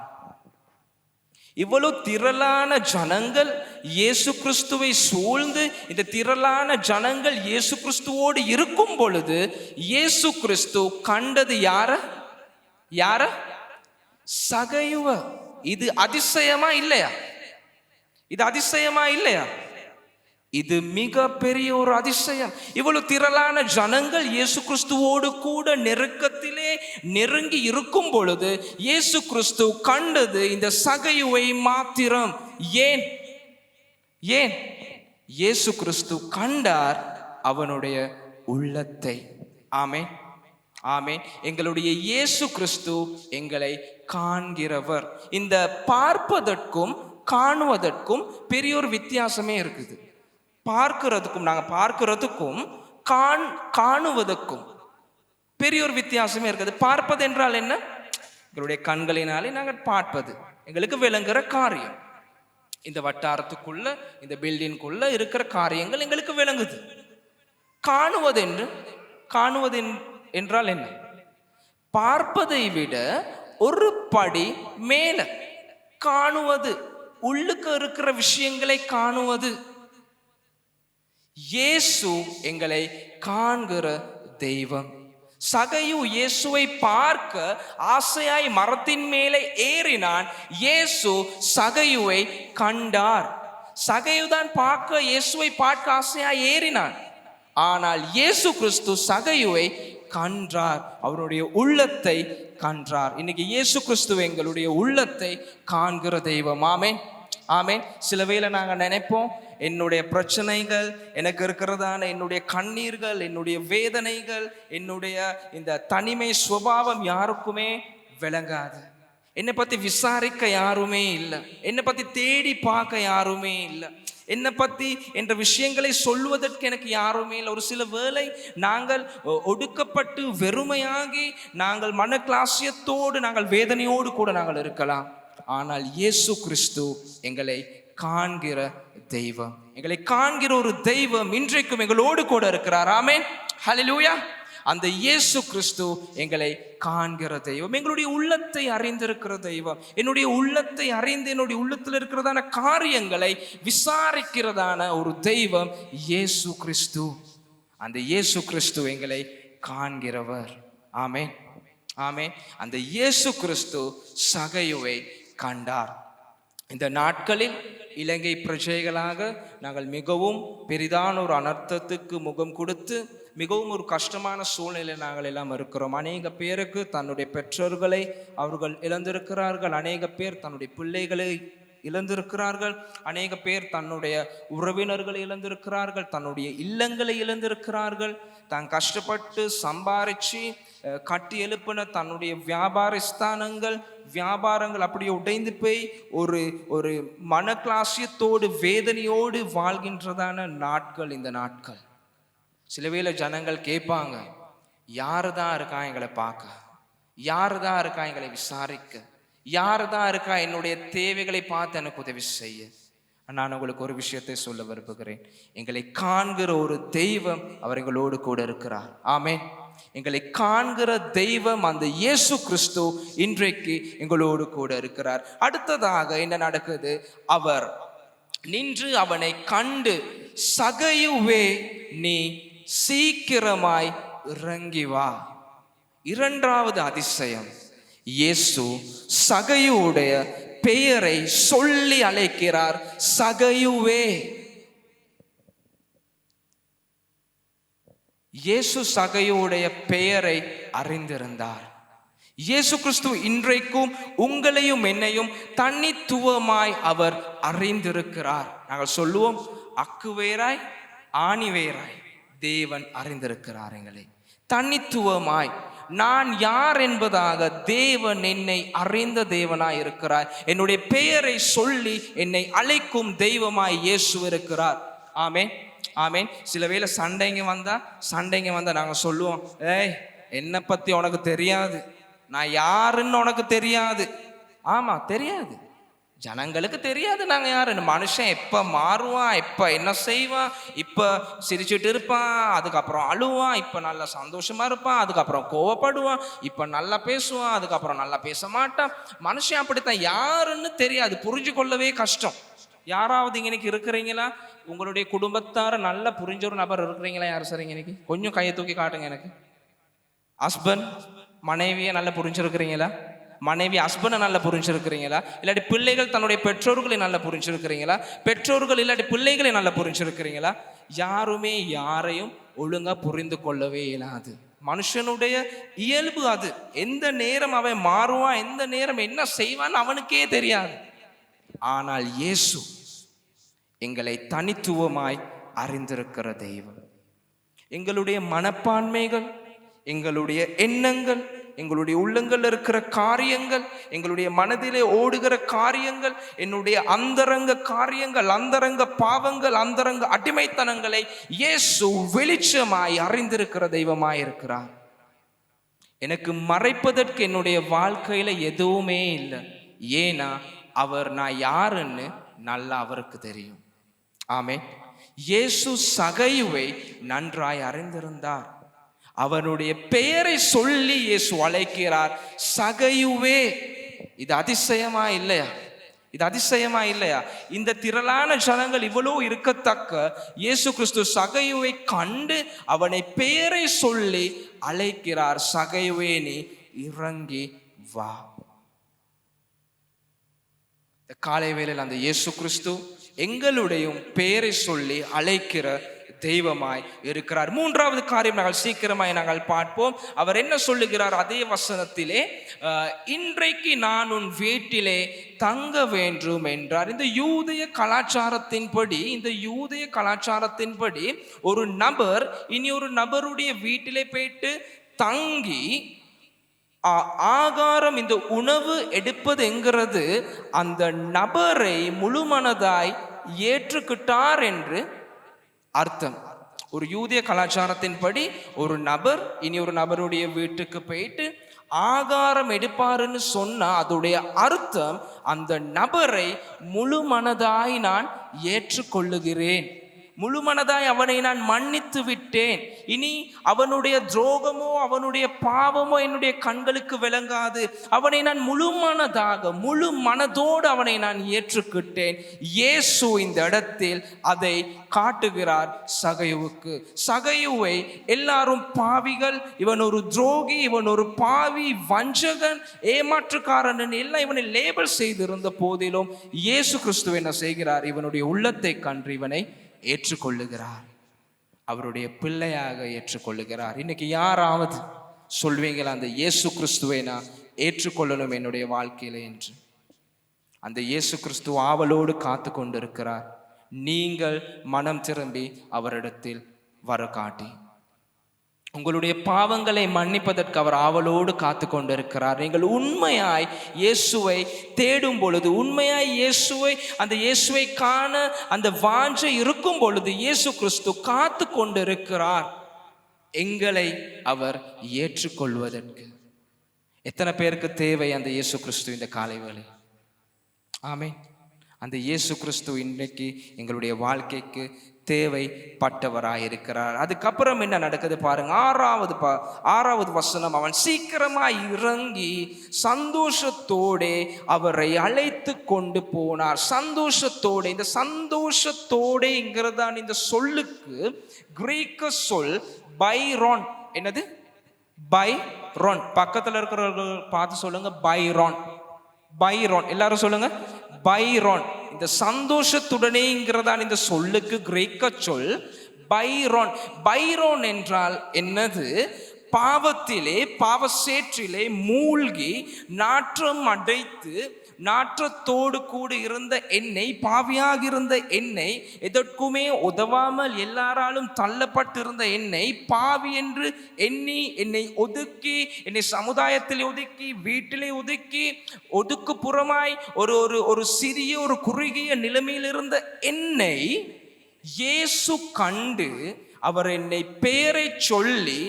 இவ்வளவு திரளான ஜனங்கள் இயேசு கிறிஸ்துவை சூழ்ந்து, இந்த திரளான ஜனங்கள் இயேசு கிறிஸ்துவோடு இருக்கும் பொழுது இயேசு கிறிஸ்து கண்டது யார? சகையுவ. இது அதிசயமா இல்லையா? இது அதிசயமா இல்லையா? இது மிக பெரிய ஒரு அதிசயம். இவ்வளவு திரளான ஜனங்கள் இயேசு கிறிஸ்துவோடு கூட நெருக்கத்திலே நெருங்கி இருக்கும் பொழுது இயேசு கிறிஸ்து கண்டது இந்த சகையுவை மாத்திரம். ஏன்? இயேசு கிறிஸ்து கண்டார் அவனுடைய உள்ளத்தை. ஆமென், ஆமென். எங்களுடைய இயேசு கிறிஸ்து எங்களை காண்கிறவர். இந்த பார்ப்பதற்கும் காணுவதற்கும் பெரிய ஒரு வித்தியாசமே இருக்குது. நாங்கள் பார்க்கிறதுக்கும் காணுவதற்கும் பெரிய ஒரு வித்தியாசமே இருக்குது. பார்ப்பது என்றால் என்ன? எங்களுடைய கண்களினாலே நாங்கள் பார்ப்பது, எங்களுக்கு விளங்குற காரியம். இந்த வட்டாரத்துக்குள்ள, இந்த பில்டிங்குள்ள இருக்கிற காரியங்கள் எங்களுக்கு விளங்குது. காணுவது என்றால் என்ன? பார்ப்பதை விட ஒரு படி மேல காணுவது, உள்ளுக்கு இருக்கிற விஷயங்களை காணுவது. இயேசு எங்களை காண்கிற தெய்வம். சகையு இயேசுவை பார்க்க ஆசையாய் மரத்தின் மேலே ஏறினான். இயேசு சகையுவை கண்டார். சகையுதான் இயேசுவை பார்க்க ஆசையாய் ஏறினான். ஆனால் இயேசு கிறிஸ்து சகையுவை கண்டார், அவருடைய உள்ளத்தை கண்டார். இன்னைக்கு இயேசு கிறிஸ்து எங்களுடைய உள்ளத்தை காண்கிற தெய்வம். ஆமென், ஆமென். சில வேளை நாங்கள் நினைப்போம், என்னுடைய பிரச்சனைகள், எனக்கு இருக்கிறதான என்னுடைய கண்ணீர்கள், என்னுடைய வேதனைகள், என்னுடைய இந்த தனிமை சுபாவம் யாருக்குமே விளங்காது. என்னை பற்றி விசாரிக்க யாருமே இல்லை, என்னை பற்றி தேடி பார்க்க யாருமே இல்லை, என்னை பற்றி என்ற விஷயங்களை சொல்வதற்கு எனக்கு யாருமே இல்லை. ஒரு சில வேளை நாங்கள் ஒடுக்கப்பட்டு வெறுமையாகி நாங்கள் மனக்லாசியத்தோடு நாங்கள் வேதனையோடு கூட நாங்கள் இருக்கலாம். ஆனால் இயேசு கிறிஸ்து எங்களை காண்கிற தெய்வம், எங்களை காண்கிற ஒரு தெய்வம் இன்றைக்கும் எங்களோடு கூட இருக்கிறார். ஆமென், ஹல்லேலூயா. அந்த இயேசு கிறிஸ்து எங்களை காண்கிற தெய்வம், எங்களுடைய உள்ளத்தை அறிந்திருக்கிற தெய்வம், என்னுடைய உள்ளத்தை அறிந்து என்னுடைய உள்ளத்தில் இருக்கிறதான காரியங்களை விசாரிக்கிறதான ஒரு தெய்வம் இயேசு கிறிஸ்து. அந்த இயேசு கிறிஸ்து எங்களை காண்கிறவர். ஆமென், ஆமென். அந்த இயேசு கிறிஸ்து சகையுவை கண்டார். இந்த நாட்களில் இலங்கை பிரஜைகளாக நாங்கள் மிகவும் பெரிதான ஒரு அனர்த்தத்துக்கு முகம் கொடுத்து மிகவும் ஒரு கஷ்டமான சூழ்நிலையில் நாங்கள் எல்லாம் இருக்கிறோம். அநேக பேருக்கு தன்னுடைய பெற்றோர்களை அவர்கள் இழந்திருக்கிறார்கள், அநேக பேர் தன்னுடைய பிள்ளைகளை இழந்திருக்கிறார்கள், அநேக பேர் தன்னுடைய உறவினர்களை இழந்திருக்கிறார்கள், தன்னுடைய இல்லங்களை இழந்திருக்கிறார்கள். தான் கஷ்டப்பட்டு சம்பாரிச்சு கட்டி எழுப்பின தன்னுடைய வியாபார ஸ்தானங்கள், வியாபாரங்கள் அப்படியே உடைந்து போய் ஒரு மனக்லாசியத்தோடு வேதனையோடு வாழ்கின்றதான நாட்கள் இந்த நாட்கள். சில வேளை ஜனங்கள் கேட்பாங்க, யாரு தான் இருக்கா எங்களை பார்க்க, யாரு தான் இருக்கா எங்களை விசாரிக்க, யாரு தான் இருக்கா என்னுடைய தேவைகளை பார்த்து எனக்கு உதவி செய்ய. நான் உங்களுக்கு ஒரு விஷயத்தை சொல்ல விரும்புகிறேன். எங்களை காண்கிற ஒரு தெய்வம் அவர் எங்களோடு கூட இருக்கிறார். ஆமென். எங்களை காண்கிற தெய்வம் அந்த இயேசு கிறிஸ்து இன்றைக்கு எங்களோடு கூட இருக்கிறார். அடுத்ததாக என்ன நடக்குது? அவர் நின்று அவனை கண்டு, சகையுவே நீ சீக்கிரமாய் இறங்கி வா. இரண்டாவது அதிசயம், இயேசு சகையுடைய பெயரை சொல்லி அழைக்கிறார். சகையுவே. இயேசு சகையுடைய பெயரை அறிந்திருந்தார். இயேசு கிறிஸ்து இன்றைக்கும் உங்களையும் என்னையும் தனித்துவமாய் அவர் அறிந்திருக்கிறார். நாங்கள் சொல்லுவோம், அக்கு வேறாய் ஆணி வேறாய் தேவன் அறிந்திருக்கிறார் எங்களை தனித்துவமாய். நான் யார் என்பதாக தேவன் என்னை அறிந்த தேவனாய் இருக்கிறார். என்னுடைய பெயரை சொல்லி என்னை அழைக்கும் தெய்வமாய் இயேசு இருக்கிறார். ஆமென், ஆமென். சில வேளை சண்டைங்க வந்தா நாங்கள் சொல்லுவோம், ஏய் என்னை பற்றி உனக்கு தெரியாது, நான் யாருன்னு உனக்கு தெரியாது. ஆமா, தெரியாது, ஜனங்களுக்கு தெரியாது நாங்கள் யாருன்னு. மனுஷன் எப்போ மாறுவான், எப்போ என்ன செய்வான், இப்போ சிரிச்சுட்டு இருப்பான், அதுக்கப்புறம் அழுவான், இப்போ நல்லா சந்தோஷமா இருப்பான், அதுக்கப்புறம் கோவப்படுவான், இப்போ நல்லா பேசுவான், அதுக்கப்புறம் நல்லா பேச மாட்டான். மனுஷன் அப்படித்தான், யாருன்னு தெரியாது, புரிஞ்சு கொள்ளவே கஷ்டம். யாராவது இன்னைக்கு இருக்கிறீங்களா? உங்களுடைய குடும்பத்தார நல்லா புரிஞ்ச ஒரு நபர் இருக்கிறீங்களா? யார் சார் இன்னைக்கு? கொஞ்சம் கையை தூக்கி காட்டுங்க எனக்கு. ஹஸ்பண்ட் மனைவியை நல்லா புரிஞ்சிருக்கிறீங்களா? மனைவி ஹஸ்பண்டை நல்லா புரிஞ்சிருக்கிறீங்களா? இல்லாட்டி பிள்ளைகள் தன்னுடைய பெற்றோர்களை நல்லா புரிஞ்சிருக்கிறீங்களா? பெற்றோர்கள் இல்லாட்டி பிள்ளைகளை நல்லா புரிஞ்சிருக்கிறீங்களா? யாருமே யாரையும் ஒழுங்கா புரிந்து கொள்ளவே இயலாது. மனுஷனுடைய இயல்பு அது. எந்த நேரம் அவன் மாறுவான், எந்த நேரம் என்ன செய்வான் அவனுக்கே தெரியாது. ஆனால் இயேசு எங்களை தனித்துவமாய் அறிந்திருக்கிற தெய்வம். எங்களுடைய மனப்பான்மைகள், எங்களுடைய எண்ணங்கள், எங்களுடைய உள்ளங்கள் இருக்கிற காரியங்கள், எங்களுடைய மனதிலே ஓடுகிற காரியங்கள், என்னுடைய அந்தரங்க காரியங்கள், அந்தரங்க பாவங்கள், அந்தரங்க அடிமைத்தனங்களை இயேசு வெளிச்சமாய் அறிந்திருக்கிற தெய்வமாய் இருக்கிறார். எனக்கு மறைப்பதற்கு என்னுடைய வாழ்க்கையில எதுவுமே இல்லை. ஏன்னா அவர் நான் யாருன்னு நல்லா அவருக்கு தெரியும். ஆமென். இயேசு சகையுவை நன்றாய் அறிந்திருந்தார். அவனுடைய பெயரை சொல்லி இயேசு அழைக்கிறார், சகையுவே. இது அதிசயமா இல்லையா? இது அதிசயமா இல்லையா? இந்த திரளான ஜனங்கள் இவ்வளோ இருக்கத்தக்க இயேசு கிறிஸ்து சகையுவை கண்டு அவனை பெயரை சொல்லி அழைக்கிறார். சகையுவே நீ இறங்கி வா. இந்த காலை வேளையில் அந்த இயேசு கிறிஸ்து எங்களுடைய பெயரை சொல்லி அழைக்கிற தெய்வமாய் இருக்கிறார். மூன்றாவது காரியம் நாங்கள் சீக்கிரமாய் நாங்கள் பார்ப்போம். அவர் என்ன சொல்லுகிறார் அதே வசனத்திலே? இன்றைக்கு நான் உன் வீட்டிலே தங்க வேண்டும் என்றார். இந்த யூதய கலாச்சாரத்தின்படி ஒரு நபர் இனி ஒரு நபருடைய வீட்டிலே போயிட்டு தங்கி ஆகாரம், இந்த உணவு எடுப்பது என்கிறது அந்த நபரை முழுமனதாய் ஏற்றுக்கிட்டார் என்று அர்த்தம். ஒரு யூதிய கலாச்சாரத்தின்படி ஒரு நபர் இனி ஒரு நபருடைய வீட்டுக்கு போயிட்டு ஆகாரம் எடுப்பாருன்னு சொன்னா அதோடைய அர்த்தம் அந்த நபரை முழுமனதாய் நான் ஏற்றுக்கொள்ளுகிறேன், முழுமனதாய் அவனை நான் மன்னித்து விட்டேன், இனி அவனுடைய துரோகமோ அவனுடைய பாவமோ என்னுடைய கண்களுக்கு விளங்காது, அவனை நான் முழு மனதோடு அவனை நான் ஏற்றுக்கிட்டேன். இயேசு இந்த இடத்தில் அதை காட்டுகிறார் சகையுவுக்கு. சகையுவை எல்லாரும் பாவிகள், இவன் ஒரு துரோகி, இவன் ஒரு பாவி, வஞ்சகன், ஏமாற்றுக்காரன் எல்லாம் இவனை லேபிள் செய்திருந்த போதிலும் இயேசு கிறிஸ்து என்ன செய்கிறார்? இவனுடைய உள்ளத்தை கண்டு இவனை ஏற்றுக்கொள்ளுகிறார், அவருடைய பிள்ளையாக ஏற்றுக்கொள்ளுகிறார். இன்னைக்கு யாராவது சொல்வீங்களா அந்த இயேசு கிறிஸ்துவை நான் ஏற்றுக்கொள்ளணும் என்னுடைய வாழ்க்கையில என்று? அந்த இயேசு கிறிஸ்து ஆவலோடு காத்து கொண்டிருக்கிறார். நீங்கள் மனம் திரும்பி அவரிடத்தில் வர காட்டி உங்களுடைய பாவங்களை மன்னிப்பதற்கு அவர் ஆவலோடு காத்து கொண்டிருக்கிறார். நீங்கள் உண்மையாய் இயேசுவை தேடும் பொழுது, உண்மையாய் அந்த இயேசுவை காண அந்த வாஞ்சை இருக்கும் பொழுது இயேசு கிறிஸ்து காத்து கொண்டிருக்கிறார் எங்களை அவர் ஏற்றுக்கொள்வதற்கு. எத்தனை பேருக்கு தேவை அந்த இயேசு கிறிஸ்து இந்த காலை வேளை? ஆமென். அந்த இயேசு கிறிஸ்து இன்றைக்கு எங்களுடைய வாழ்க்கைக்கு தேவைப்பட்டவராயிருக்கிறார். அதுக்கப்புறம் என்ன நடக்குது பாருங்க. ஆறாவது வசனம், அவன் சீக்கிரமாய் இறங்கி சந்தோஷத்தோடு அவரை அழைத்து கொண்டு போனார். சந்தோஷத்தோடு, இந்த சந்தோஷத்தோடுங்கிறதான் இந்த சொல்லுக்கு கிரேக்க சொல் பைரான். என்னது? பைரான். பக்கத்தில் இருக்கிறவர்கள் பார்த்து சொல்லுங்க, பைரான். பைரான், எல்லாரும் சொல்லுங்க, பைரான். இந்த சந்தோஷத்துடனேங்கிறதான் இந்த சொல்லுக்கு கிரேக்க சொல் பைரான். பைரான் என்றால் என்னது? பாவத்திலே, பாவ சேற்றிலே மூழ்கி நாற்றம் அடைத்து நாற்றத்தோடு கூட இருந்த என்னை, பாவியாக இருந்த என்னை, எதற்குமே உதவாமல் எல்லாராலும் தள்ளப்பட்டிருந்த என்னை பாவி என்று எண்ணி என்னை ஒதுக்கி, என்னை சமுதாயத்தில் ஒதுக்கி, வீட்டிலே ஒதுக்கி, ஒதுக்கு புறமாய் ஒரு சிறிய ஒரு குறுகிய நிலைமையில் இருந்த என்னை இயேசு கண்டு அவர் என்னை பெயரை சொல்லி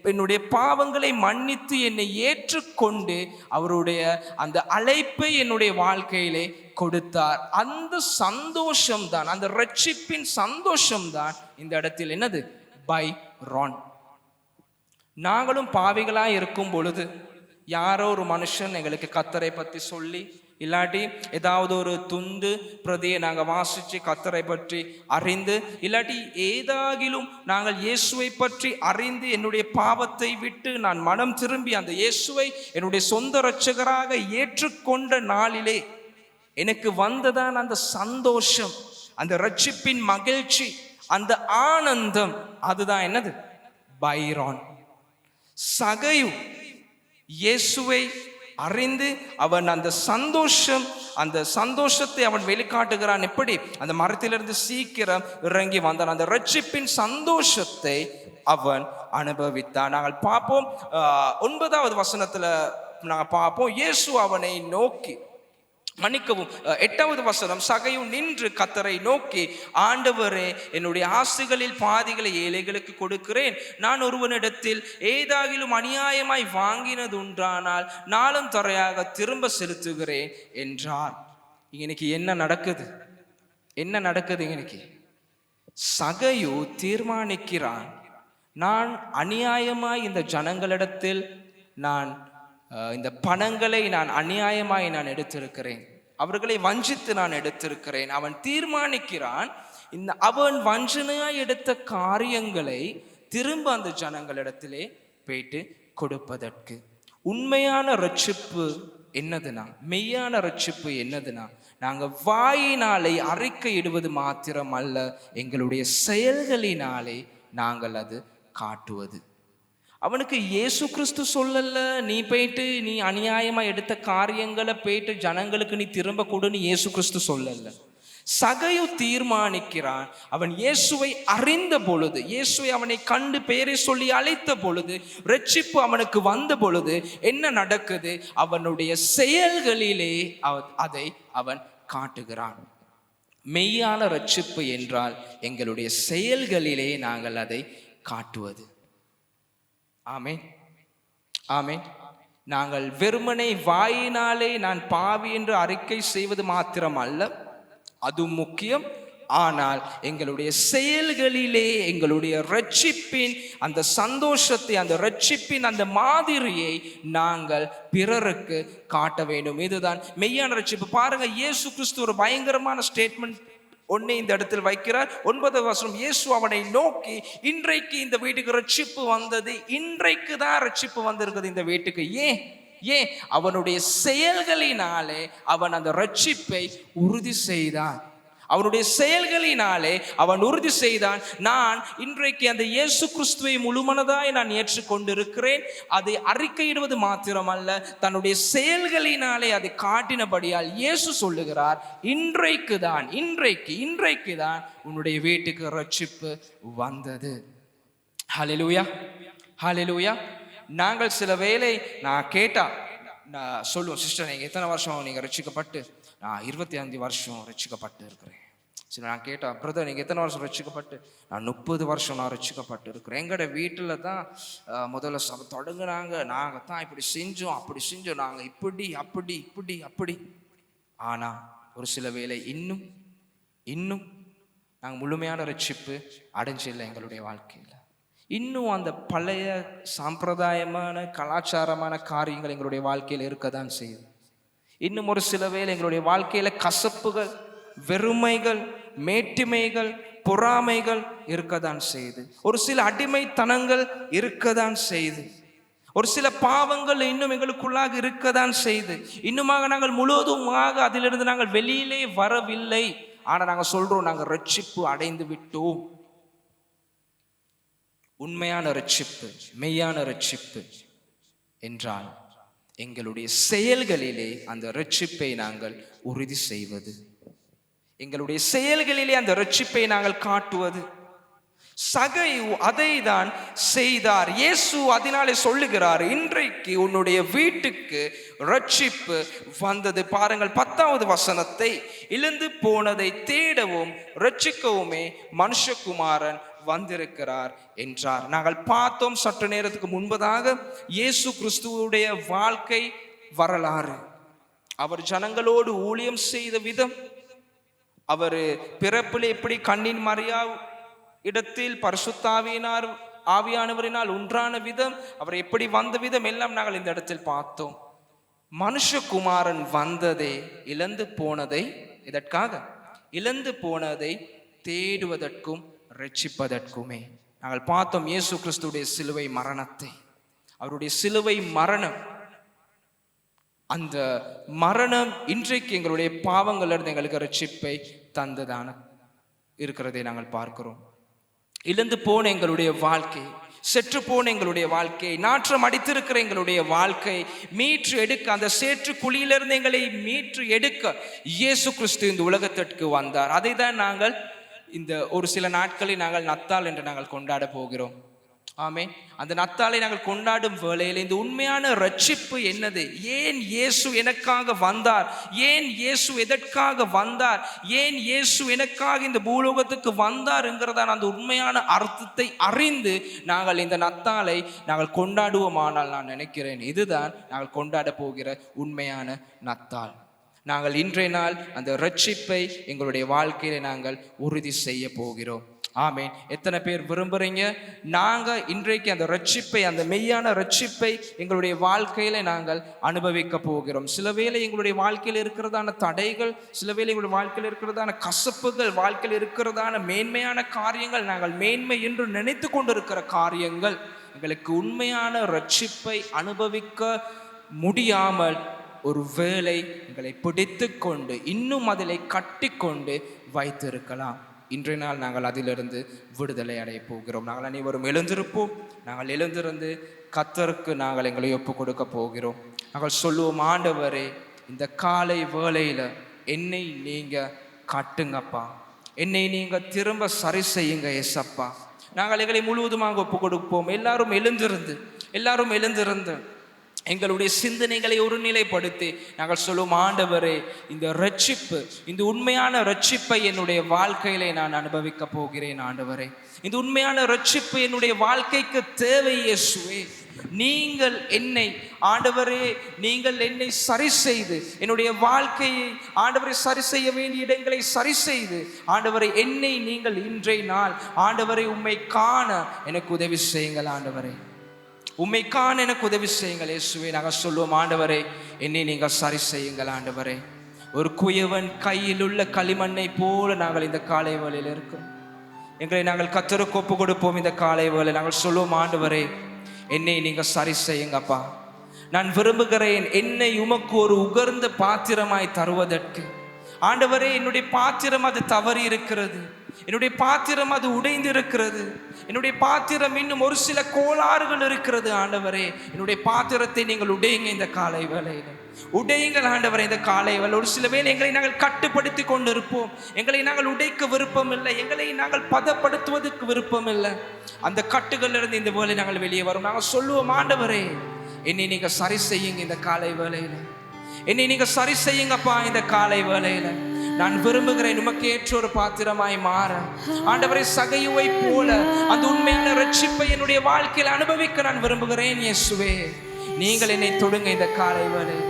என்னுடைய பாவங்களை மன்னித்து என்னை ஏற்றுக்கொண்டு அவருடைய அந்த அழைப்பை என்னுடைய வாழ்க்கையிலே கொடுத்தார். அந்த சந்தோஷம்தான், அந்த ரட்சிப்பின் சந்தோஷம்தான் இந்த இடத்தில் என்னது? பைரான். நாங்களும் பாவிகளாய் இருக்கும் பொழுது யாரோ ஒரு மனுஷன் எங்களுக்கு கர்த்தரை பற்றி சொல்லி, இல்லாட்டி ஏதாவது ஒரு துண்டு பிரதியை நாங்கள் வாசித்து கர்த்தரை பற்றி அறிந்து, இல்லாட்டி ஏதாகிலும் நாங்கள் இயேசுவை பற்றி அறிந்து என்னுடைய பாவத்தை விட்டு நான் மனம் திரும்பி அந்த இயேசுவை என்னுடைய சொந்த இரட்சகராக ஏற்றுக்கொண்ட நாளிலே எனக்கு வந்ததான் அந்த சந்தோஷம், அந்த ரட்சிப்பின் மகிழ்ச்சி, அந்த ஆனந்தம். அதுதான் என்னது? பைரான். சகையு இயேசுவை அறிந்து அவன் அந்த சந்தோஷத்தை அவன் வெளிக்காட்டுகிறான். எப்படி? அந்த மரத்திலிருந்து சீக்கிரம் இறங்கி வந்தான். அந்த ரட்சிப்பின் சந்தோஷத்தை அவன் அனுபவித்தான். நாங்கள் பார்ப்போம் 9வது வசனத்துல நாங்கள் பார்ப்போம், இயேசு அவனை நோக்கி, மன்னிக்கவும் 8வது வசனம், சகையு நின்று கர்த்தரை நோக்கி, ஆண்டவரே, என்னுடைய ஆசைகளில் பாதிகளை ஏழைகளுக்கு கொடுக்கிறேன். நான் ஒருவனிடத்தில் ஏதாகிலும் அநியாயமாய் வாங்கினது உண்டானால் நாளும் தரையாக திரும்ப செலுத்துகிறேன் என்றார். இன்னைக்கு என்ன நடக்குது? இன்னைக்கு சகையு தீர்மானிக்கிறான், நான் அநியாயமாய் இந்த ஜனங்களிடத்தில் இந்த பணங்களை நான் அநியாயமாய் நான் எடுத்திருக்கிறேன், அவர்களை வஞ்சித்து நான் எடுத்திருக்கிறேன். அவன் தீர்மானிக்கிறான், அவன் வஞ்சனையாய் எடுத்த காரியங்களை திரும்ப அந்த ஜனங்களிடத்திலே போயிட்டு கொடுப்பதற்கு. உண்மையான ரட்சிப்பு என்னதுன்னா, மெய்யான ரட்சிப்பு என்னதுன்னா, நாங்க வாயினாலே அறிக்கையிடுவது மாத்திரம் அல்ல, எங்களுடைய செயல்களினாலே நாங்கள் அது காட்டுவது. அவனுக்கு இயேசு கிறிஸ்து சொல்லல, நீ போயிட்டு நீ அநியாயமா எடுத்த காரியங்களை போயிட்டு ஜனங்களுக்கு நீ திரும்ப கொடுன்னு இயேசு கிறிஸ்து சொல்லல. சகையு தீர்மானிக்கிறான். அவன் இயேசுவை அறிந்த பொழுது, இயேசுவை அவனை கண்டு பெயரை சொல்லி அழைத்த பொழுது, ரட்சிப்பு அவனுக்கு வந்த பொழுது என்ன நடக்குது? அவனுடைய செயல்களிலே அதை அவன் காட்டுகிறான். மெய்யான ரட்சிப்பு என்றால் எங்களுடைய செயல்களிலே நாங்கள் அதை காட்டுவது. ஆமென், ஆமென். நாங்கள் வெறுமனே வாயினாலே நான் பாவி என்று அறிக்கை செய்வது மாத்திரம் அல்ல, அது முக்கியம். ஆனால் எங்களுடைய செயல்களிலே எங்களுடைய ரட்சிப்பின் அந்த சந்தோஷத்தை, அந்த ரட்சிப்பின் அந்த மாதிரியை நாங்கள் பிறருக்கு காட்ட வேண்டும். இதுதான் மெய்யான ரட்சிப்பு. பாருங்க, இயேசு கிறிஸ்து ஒரு பயங்கரமான ஸ்டேட்மெண்ட் ஒன்னே இந்த இடத்தில் வைக்கிறார். 9வது வசனம், இயேசு அவனை நோக்கி, இன்றைக்கு இந்த வீட்டுக்கு ரட்சிப்பு வந்தது, இன்றைக்கு தான் ரட்சிப்பு வந்திருக்குது இந்த வீட்டுக்கு. ஏன்? அவனுடைய செயல்களினாலே அவன் அந்த ரட்சிப்பை உறுதி செய்தான். அவனுடைய செயல்களினாலே அவன் உறுதி செய்தான், நான் இன்றைக்கு அந்த இயேசு கிறிஸ்துவை முழுமனதாய் நான் ஏற்றுக்கொண்டிருக்கிறேன். அதை அறிக்கையிடுவது மாத்திரமல்ல, தன்னுடைய செயல்களினாலே அதை காட்டினபடியால் இயேசு சொல்லுகிறார், இன்றைக்கு தான் உன்னுடைய வீட்டுக்கு ரட்சிப்பு வந்தது. ஹல்லேலூயா, ஹல்லேலூயா. நாங்கள் சில வேளை நான் கேட்டா நான் சொல்லுவோம், சிஸ்டர் நீங்கள் எத்தனை வருஷம் நீங்கள் ரட்சிக்கப்பட்டு? நான் 25 வருஷம் ரட்சிக்கப்பட்டு இருக்கிறேன். சரி, நான் கேட்டேன், பிரதர் நீங்கள் எத்தனை வருஷம் ரட்சிக்கப்பட்டு? நான் 30 வருஷம் நான் ரட்சிக்கப்பட்டு இருக்கிறேன். எங்களோட வீட்டில் தான் முதல்ல சபை தொடங்குனாங்க, நாங்கள் தான் இப்படி செஞ்சோம் அப்படி செஞ்சோம், நாங்கள் இப்படி அப்படி இப்படி அப்படி. ஆனால் ஒரு சில வேளை இன்னும் நாங்கள் முழுமையான ரட்சிப்பு அடைஞ்சில்லை. எங்களுடைய வாழ்க்கையில் இன்னும் அந்த பழைய சாம்பிரதாயமான கலாச்சாரமான காரியங்கள் எங்களுடைய வாழ்க்கையில் இருக்க தான் செய்யுது. இன்னும் ஒரு சில வேளை எங்களுடைய வாழ்க்கையில் கசப்புகள், வெறுமைகள், மேட்டிமைகள், பொறாமைகள் இருக்கதான் செய்யுது. ஒரு சில அடிமைத்தனங்கள் இருக்கதான் செய்யுது. ஒரு சில பாவங்கள் இன்னும் எங்களுக்குள்ளாக இருக்கதான் செய்யுது. இன்னுமாக நாங்கள் முழுவதுமாக அதிலிருந்து நாங்கள் வெளியிலே வரவில்லை. ஆனால் நாங்கள் சொல்றோம், நாங்கள் ரட்சிப்பு அடைந்து விட்டோம். உண்மையான ரட்சிப்பு, மெய்யான ரட்சிப்பு என்றால் எங்களுடைய செயல்களிலே அந்த ரட்சிப்பை நாங்கள் உறுதி செய்வது, எங்களுடைய செயல்களிலே அந்த ரட்சிப்பை நாங்கள் காட்டுவது. சகையு அதை தான் செய்தார். இயேசு அதனாலே சொல்லுகிறார், இன்றைக்கு உன்னுடைய வீட்டுக்கு ரட்சிப்பு வந்தது. பாருங்கள் 10வது வசனத்தை, இழந்து போனதை தேடவும் ரட்சிக்கவுமே மனுஷகுமாரன் வந்திருக்கிறார் என்றார். நாங்கள் பார்த்தோம் சற்று நேரத்துக்கு முன்பதாக இயேசு கிறிஸ்துவுடைய வாழ்க்கை வரலாறு, அவர் ஜனங்களோடு ஊழியம் செய்த விதம், அவர் பிறப்பில் எப்படி கண்ணின் மரியா இடத்தில் பரிசுத்த ஆவியானவரினால் ஒன்றான விதம், அவர் எப்படி வந்த விதம் எல்லாம் நாங்கள் இந்த இடத்தில் பார்த்தோம். மனுஷகுமாரன் வந்ததே இழந்து போனதை, இதற்காக இழந்து போனதை தேடுவதற்கும் ரட்சிப்பதற்குமே. நாங்கள் பார்த்தோம் இயேசு கிறிஸ்துடைய சிலுவை மரணத்தை, அவருடைய சிலுவை மரணம், அந்த மரணம் இன்றைக்கு எங்களுடைய பாவங்களிலிருந்து எங்களுக்கு ரட்சிப்பை தந்ததான இருக்கிறதை நாங்கள் பார்க்கிறோம். இழந்து போன எங்களுடைய வாழ்க்கை, செற்று போன எங்களுடைய வாழ்க்கை, நாற்றம் அடித்திருக்கிற எங்களுடைய வாழ்க்கை மீட்டு எடுக்க, அந்த சேற்று குழியிலிருந்து எங்களை மீட்டு எடுக்க இயேசு கிறிஸ்து இந்த உலகத்திற்கு வந்தார். அதை தான் நாங்கள் இந்த ஒரு சில நாட்களை நாங்கள் நத்தாள் என்று நாங்கள் கொண்டாட போகிறோம். ஆமே, அந்த நத்தாளை நாங்கள் கொண்டாடும் வேளையில் இந்த உண்மையான ரட்சிப்பு என்னது, ஏன் இயேசு எனக்காக வந்தார், ஏன் இயேசு எதற்காக வந்தார், ஏன் இயேசு எனக்காக இந்த பூலோகத்துக்கு வந்தார் என்கிறதான அந்த உண்மையான அர்த்தத்தை அறிந்து நாங்கள் இந்த நத்தாளை நாங்கள் கொண்டாடுவோமானால் நான் நினைக்கிறேன் இதுதான் நாங்கள் கொண்டாட போகிற உண்மையான நத்தாள். நாங்கள் இன்றைய நாள் அந்த ரட்சிப்பை எங்களுடைய வாழ்க்கையில நாங்கள் உறுதி செய்ய போகிறோம். ஆமென். எத்தனை பேர் விரும்புறீங்க நாங்கள் இன்றைக்கு அந்த ரட்சிப்பை, அந்த மெய்யான ரட்சிப்பை எங்களுடைய வாழ்க்கையில நாங்கள் அனுபவிக்க போகிறோம்? சில வேளை எங்களுடைய வாழ்க்கையில் இருக்கிறதான தடைகள், சில வேளை எங்களுடைய வாழ்க்கையில் இருக்கிறதான கசப்புகள், வாழ்க்கையில் இருக்கிறதான மேன்மையான காரியங்கள், நாங்கள் மேன்மை என்று நினைத்து கொண்டிருக்கிற காரியங்கள் எங்களுக்கு உண்மையான ரட்சிப்பை அனுபவிக்க முடியாமல் ஒரு வேளை எங்களை பிடித்து கொண்டு இன்னும் அதில் கட்டிக்கொண்டு வைத்திருக்கலாம். இன்றைய நாள் நாங்கள் அதிலிருந்து விடுதலை அடைய போகிறோம். நாங்கள் அனைவரும் எழுந்திருப்போம். நாங்கள் எழுந்திருந்து கர்த்தருக்கு நாங்கள் எங்களை ஒப்பு கொடுக்க போகிறோம். நாங்கள் சொல்லுவோம், ஆண்டவரே, இந்த காலை வேளையில் என்னை நீங்கள் கட்டுங்கப்பா, என்னை நீங்கள் திரும்ப சரி செய்யுங்க ஏசப்பா. நாங்கள் எங்களை முழுவதுமாக ஒப்பு கொடுப்போம். எல்லாரும் எழுந்திருந்து எங்களுடைய சிந்தனைகளை ஒருநிலைப்படுத்தி நாங்கள் சொல்லுவோம், ஆண்டவரே, இந்த ரட்சிப்பு, இந்த உண்மையான ரட்சிப்பை என்னுடைய வாழ்க்கையிலே நான் அனுபவிக்க போகிறேன். ஆண்டவரே, இந்த உண்மையான ரட்சிப்பு என்னுடைய வாழ்க்கைக்கு தேவை. இயேசுவே, நீங்கள் என்னை, ஆண்டவரே, நீங்கள் என்னை சரி செய்து என்னுடைய வாழ்க்கையை, ஆண்டவரை, சரி செய்ய வேண்டிய இடங்களை சரி செய்து, ஆண்டவரை, என்னை நீங்கள் இன்றைய நாள், ஆண்டவரை, உம்மை காண எனக்கு உதவி செய்யுங்கள். ஆண்டவரே, உம்மை காண எனக்கு உதவி செய்யுங்கள். இயேசுவே, நாங்கள் சொல்லுவோம், ஆண்டவரே, என்னை நீங்கள் சரி செய்யுங்கள். ஆண்டவரே, ஒரு குயவன் கையில் உள்ள களிமண்ணை போல நாங்கள் இந்த காலை வேளையில் இருக்கிறோம். எங்களை நாங்கள் கர்த்தருக்கு ஒப்பு கொடுப்போம். இந்த காலை வேளை நாங்கள் சொல்லுவோம், ஆண்டவரே, என்னை நீங்கள் சரி செய்யுங்கப்பா. நான் விரும்புகிறேன் என்னை உமக்கு ஒரு உகர்ந்த பாத்திரமாய் தருவதற்கு. ஆண்டவரே, என்னுடைய பாத்திரம் அது தவறி இருக்கிறது, என்னுடைய பாத்திரம் அது உடைந்து இருக்கிறது, என்னுடைய பாத்திரம் இன்னும் ஒரு சில கோளாறுகள் இருக்கிறது. ஆண்டவரே, என்னுடைய பாத்திரத்தை நீங்கள் உடையுங்க. இந்த காலை வேளையில் உடையுங்கள் ஆண்டவரே. இந்த காலை வேளை ஒரு சில வேளை எங்களை நாங்கள் கட்டுப்படுத்தி கொண்டு இருப்போம். எங்களை நாங்கள் உடைக்க விருப்பம் இல்லை, எங்களை நாங்கள் பதப்படுத்துவதற்கு விருப்பம் இல்லை. அந்த கட்டுகளிலிருந்து இந்த வேளை நாங்கள் வெளியே வரும். நாங்கள் சொல்லுவோம், ஆண்டவரே, என்னை நீங்கள் சரி செய்யுங்க. இந்த காலை வேளையில் என்னை நீங்கள் சரி செய்யுங்கப்பா. இந்த காலை வேளையில் நான் விரும்புகிறேன் உமக்கு ஏற்ற ஒரு பாத்திரமாய் மாற. ஆண்டவரே, சகையுவை போல அந்த உண்மையான ரட்சிப்பை என்னுடைய வாழ்க்கையில் அனுபவிக்க நான் விரும்புகிறேன். இயேசுவே, நீங்கள் என்னை தொடுங்க. இந்த காலை வேளையில்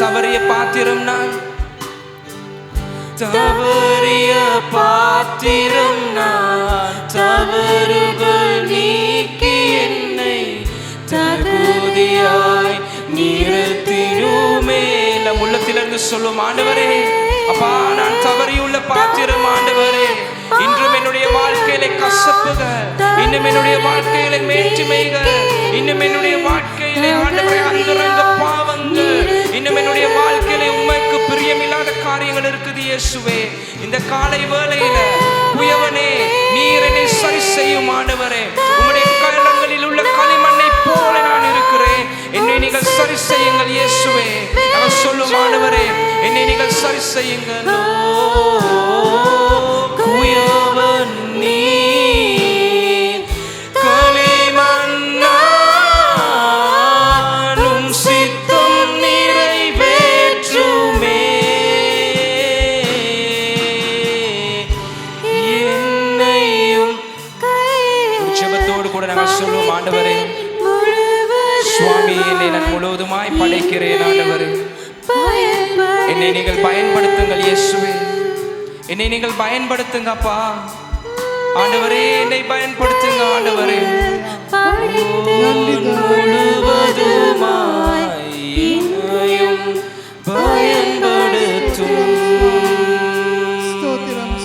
தவறிய பாத்திரம் நான், தவறிய பாத்திரம் நான், தவறுகள் நீக்கி என்னை தகுதியாய் நிறுத்திடுமே. நம் உள்ளத்திலிருந்து சொல்லும், ஆண்டவரே, அப்பா, நான் தவறியுள்ள பாத்திரம். ஆண்டவரே, இன்றும் என்னுடைய வாழ்க்கையில கசப்புகள், இன்னும் என்னுடைய வாழ்க்கையில மேற்றுமைகள், இன்னும் என்னுடைய வாழ்க்கையில ஆண்டவரே அந்தரங்க பாவங்கள், இன்னும் என்னுடைய வாழ்க்கையில உம்மைக்கு பிரியமில்லாத காரியங்கள் இருக்குது. இயேசுவே, இந்த காலை வேளையில குயவனே, நீர் என்னை சரி செய்யும். ஆண்டவரே, உம்முடைய கரங்களில் உள்ள களிமண்ணை போல நான் இருக்கிறேன். என்னை நீங்கள் சரி செய்யுங்கள். இயேசுவே, நான் சொல்லும், ஆண்டவரே, என்னை நீங்கள் சரி செய்யுங்கள். குயவன் நீர், களிமண்ணானும் சித்தம் நிறைவேற்றுமே. என்னையும் ஜெபத்தோடு கூட நாங்கள் சொல்லுவோம், ஆண்டவரே, சுவாமி, என்னை நான் முழுவதுமாய் படைக்கிறேன். ஆண்டவரே, என்னை நீங்கள் பயன்படுத்துங்கள். இயேசுவே, என்னை நீங்கள் பயன்படுத்துங்கப்பா. ஆண்டவரே, என்னை பயன்படுத்துங்க. ஆண்டவரே, முழுவதுமாய் என்னையும் பயன்படுத்தும். ஸ்தோத்திரம்,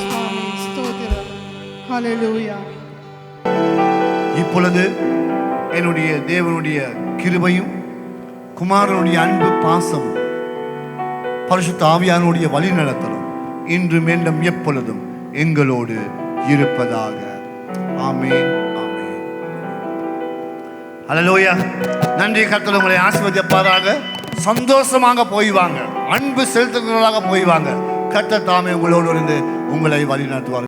ஹalleluya. இப்பொழுது என்னுடைய தேவனுடைய கிருபையும் குமாரனுடைய அன்பு பாசம் பரிசுத்த ஆவியானுடைய வழிநடத்தலும் இன்று மீண்டும் எப்பொழுதும் எங்களோடு இருப்பதாக. ஆமென், ஆமென். ஹalleluya. நன்றி. கர்த்தர் உங்களை ஆசீர்வதிப்பாராக. சந்தோஷமாக போய் வாங்க, அன்பு செலுத்துகிறவர்களாக போய் வாங்க. கர்த்தர் தாமே உங்களோடு இருந்து உங்களை வழி நடத்துவார்.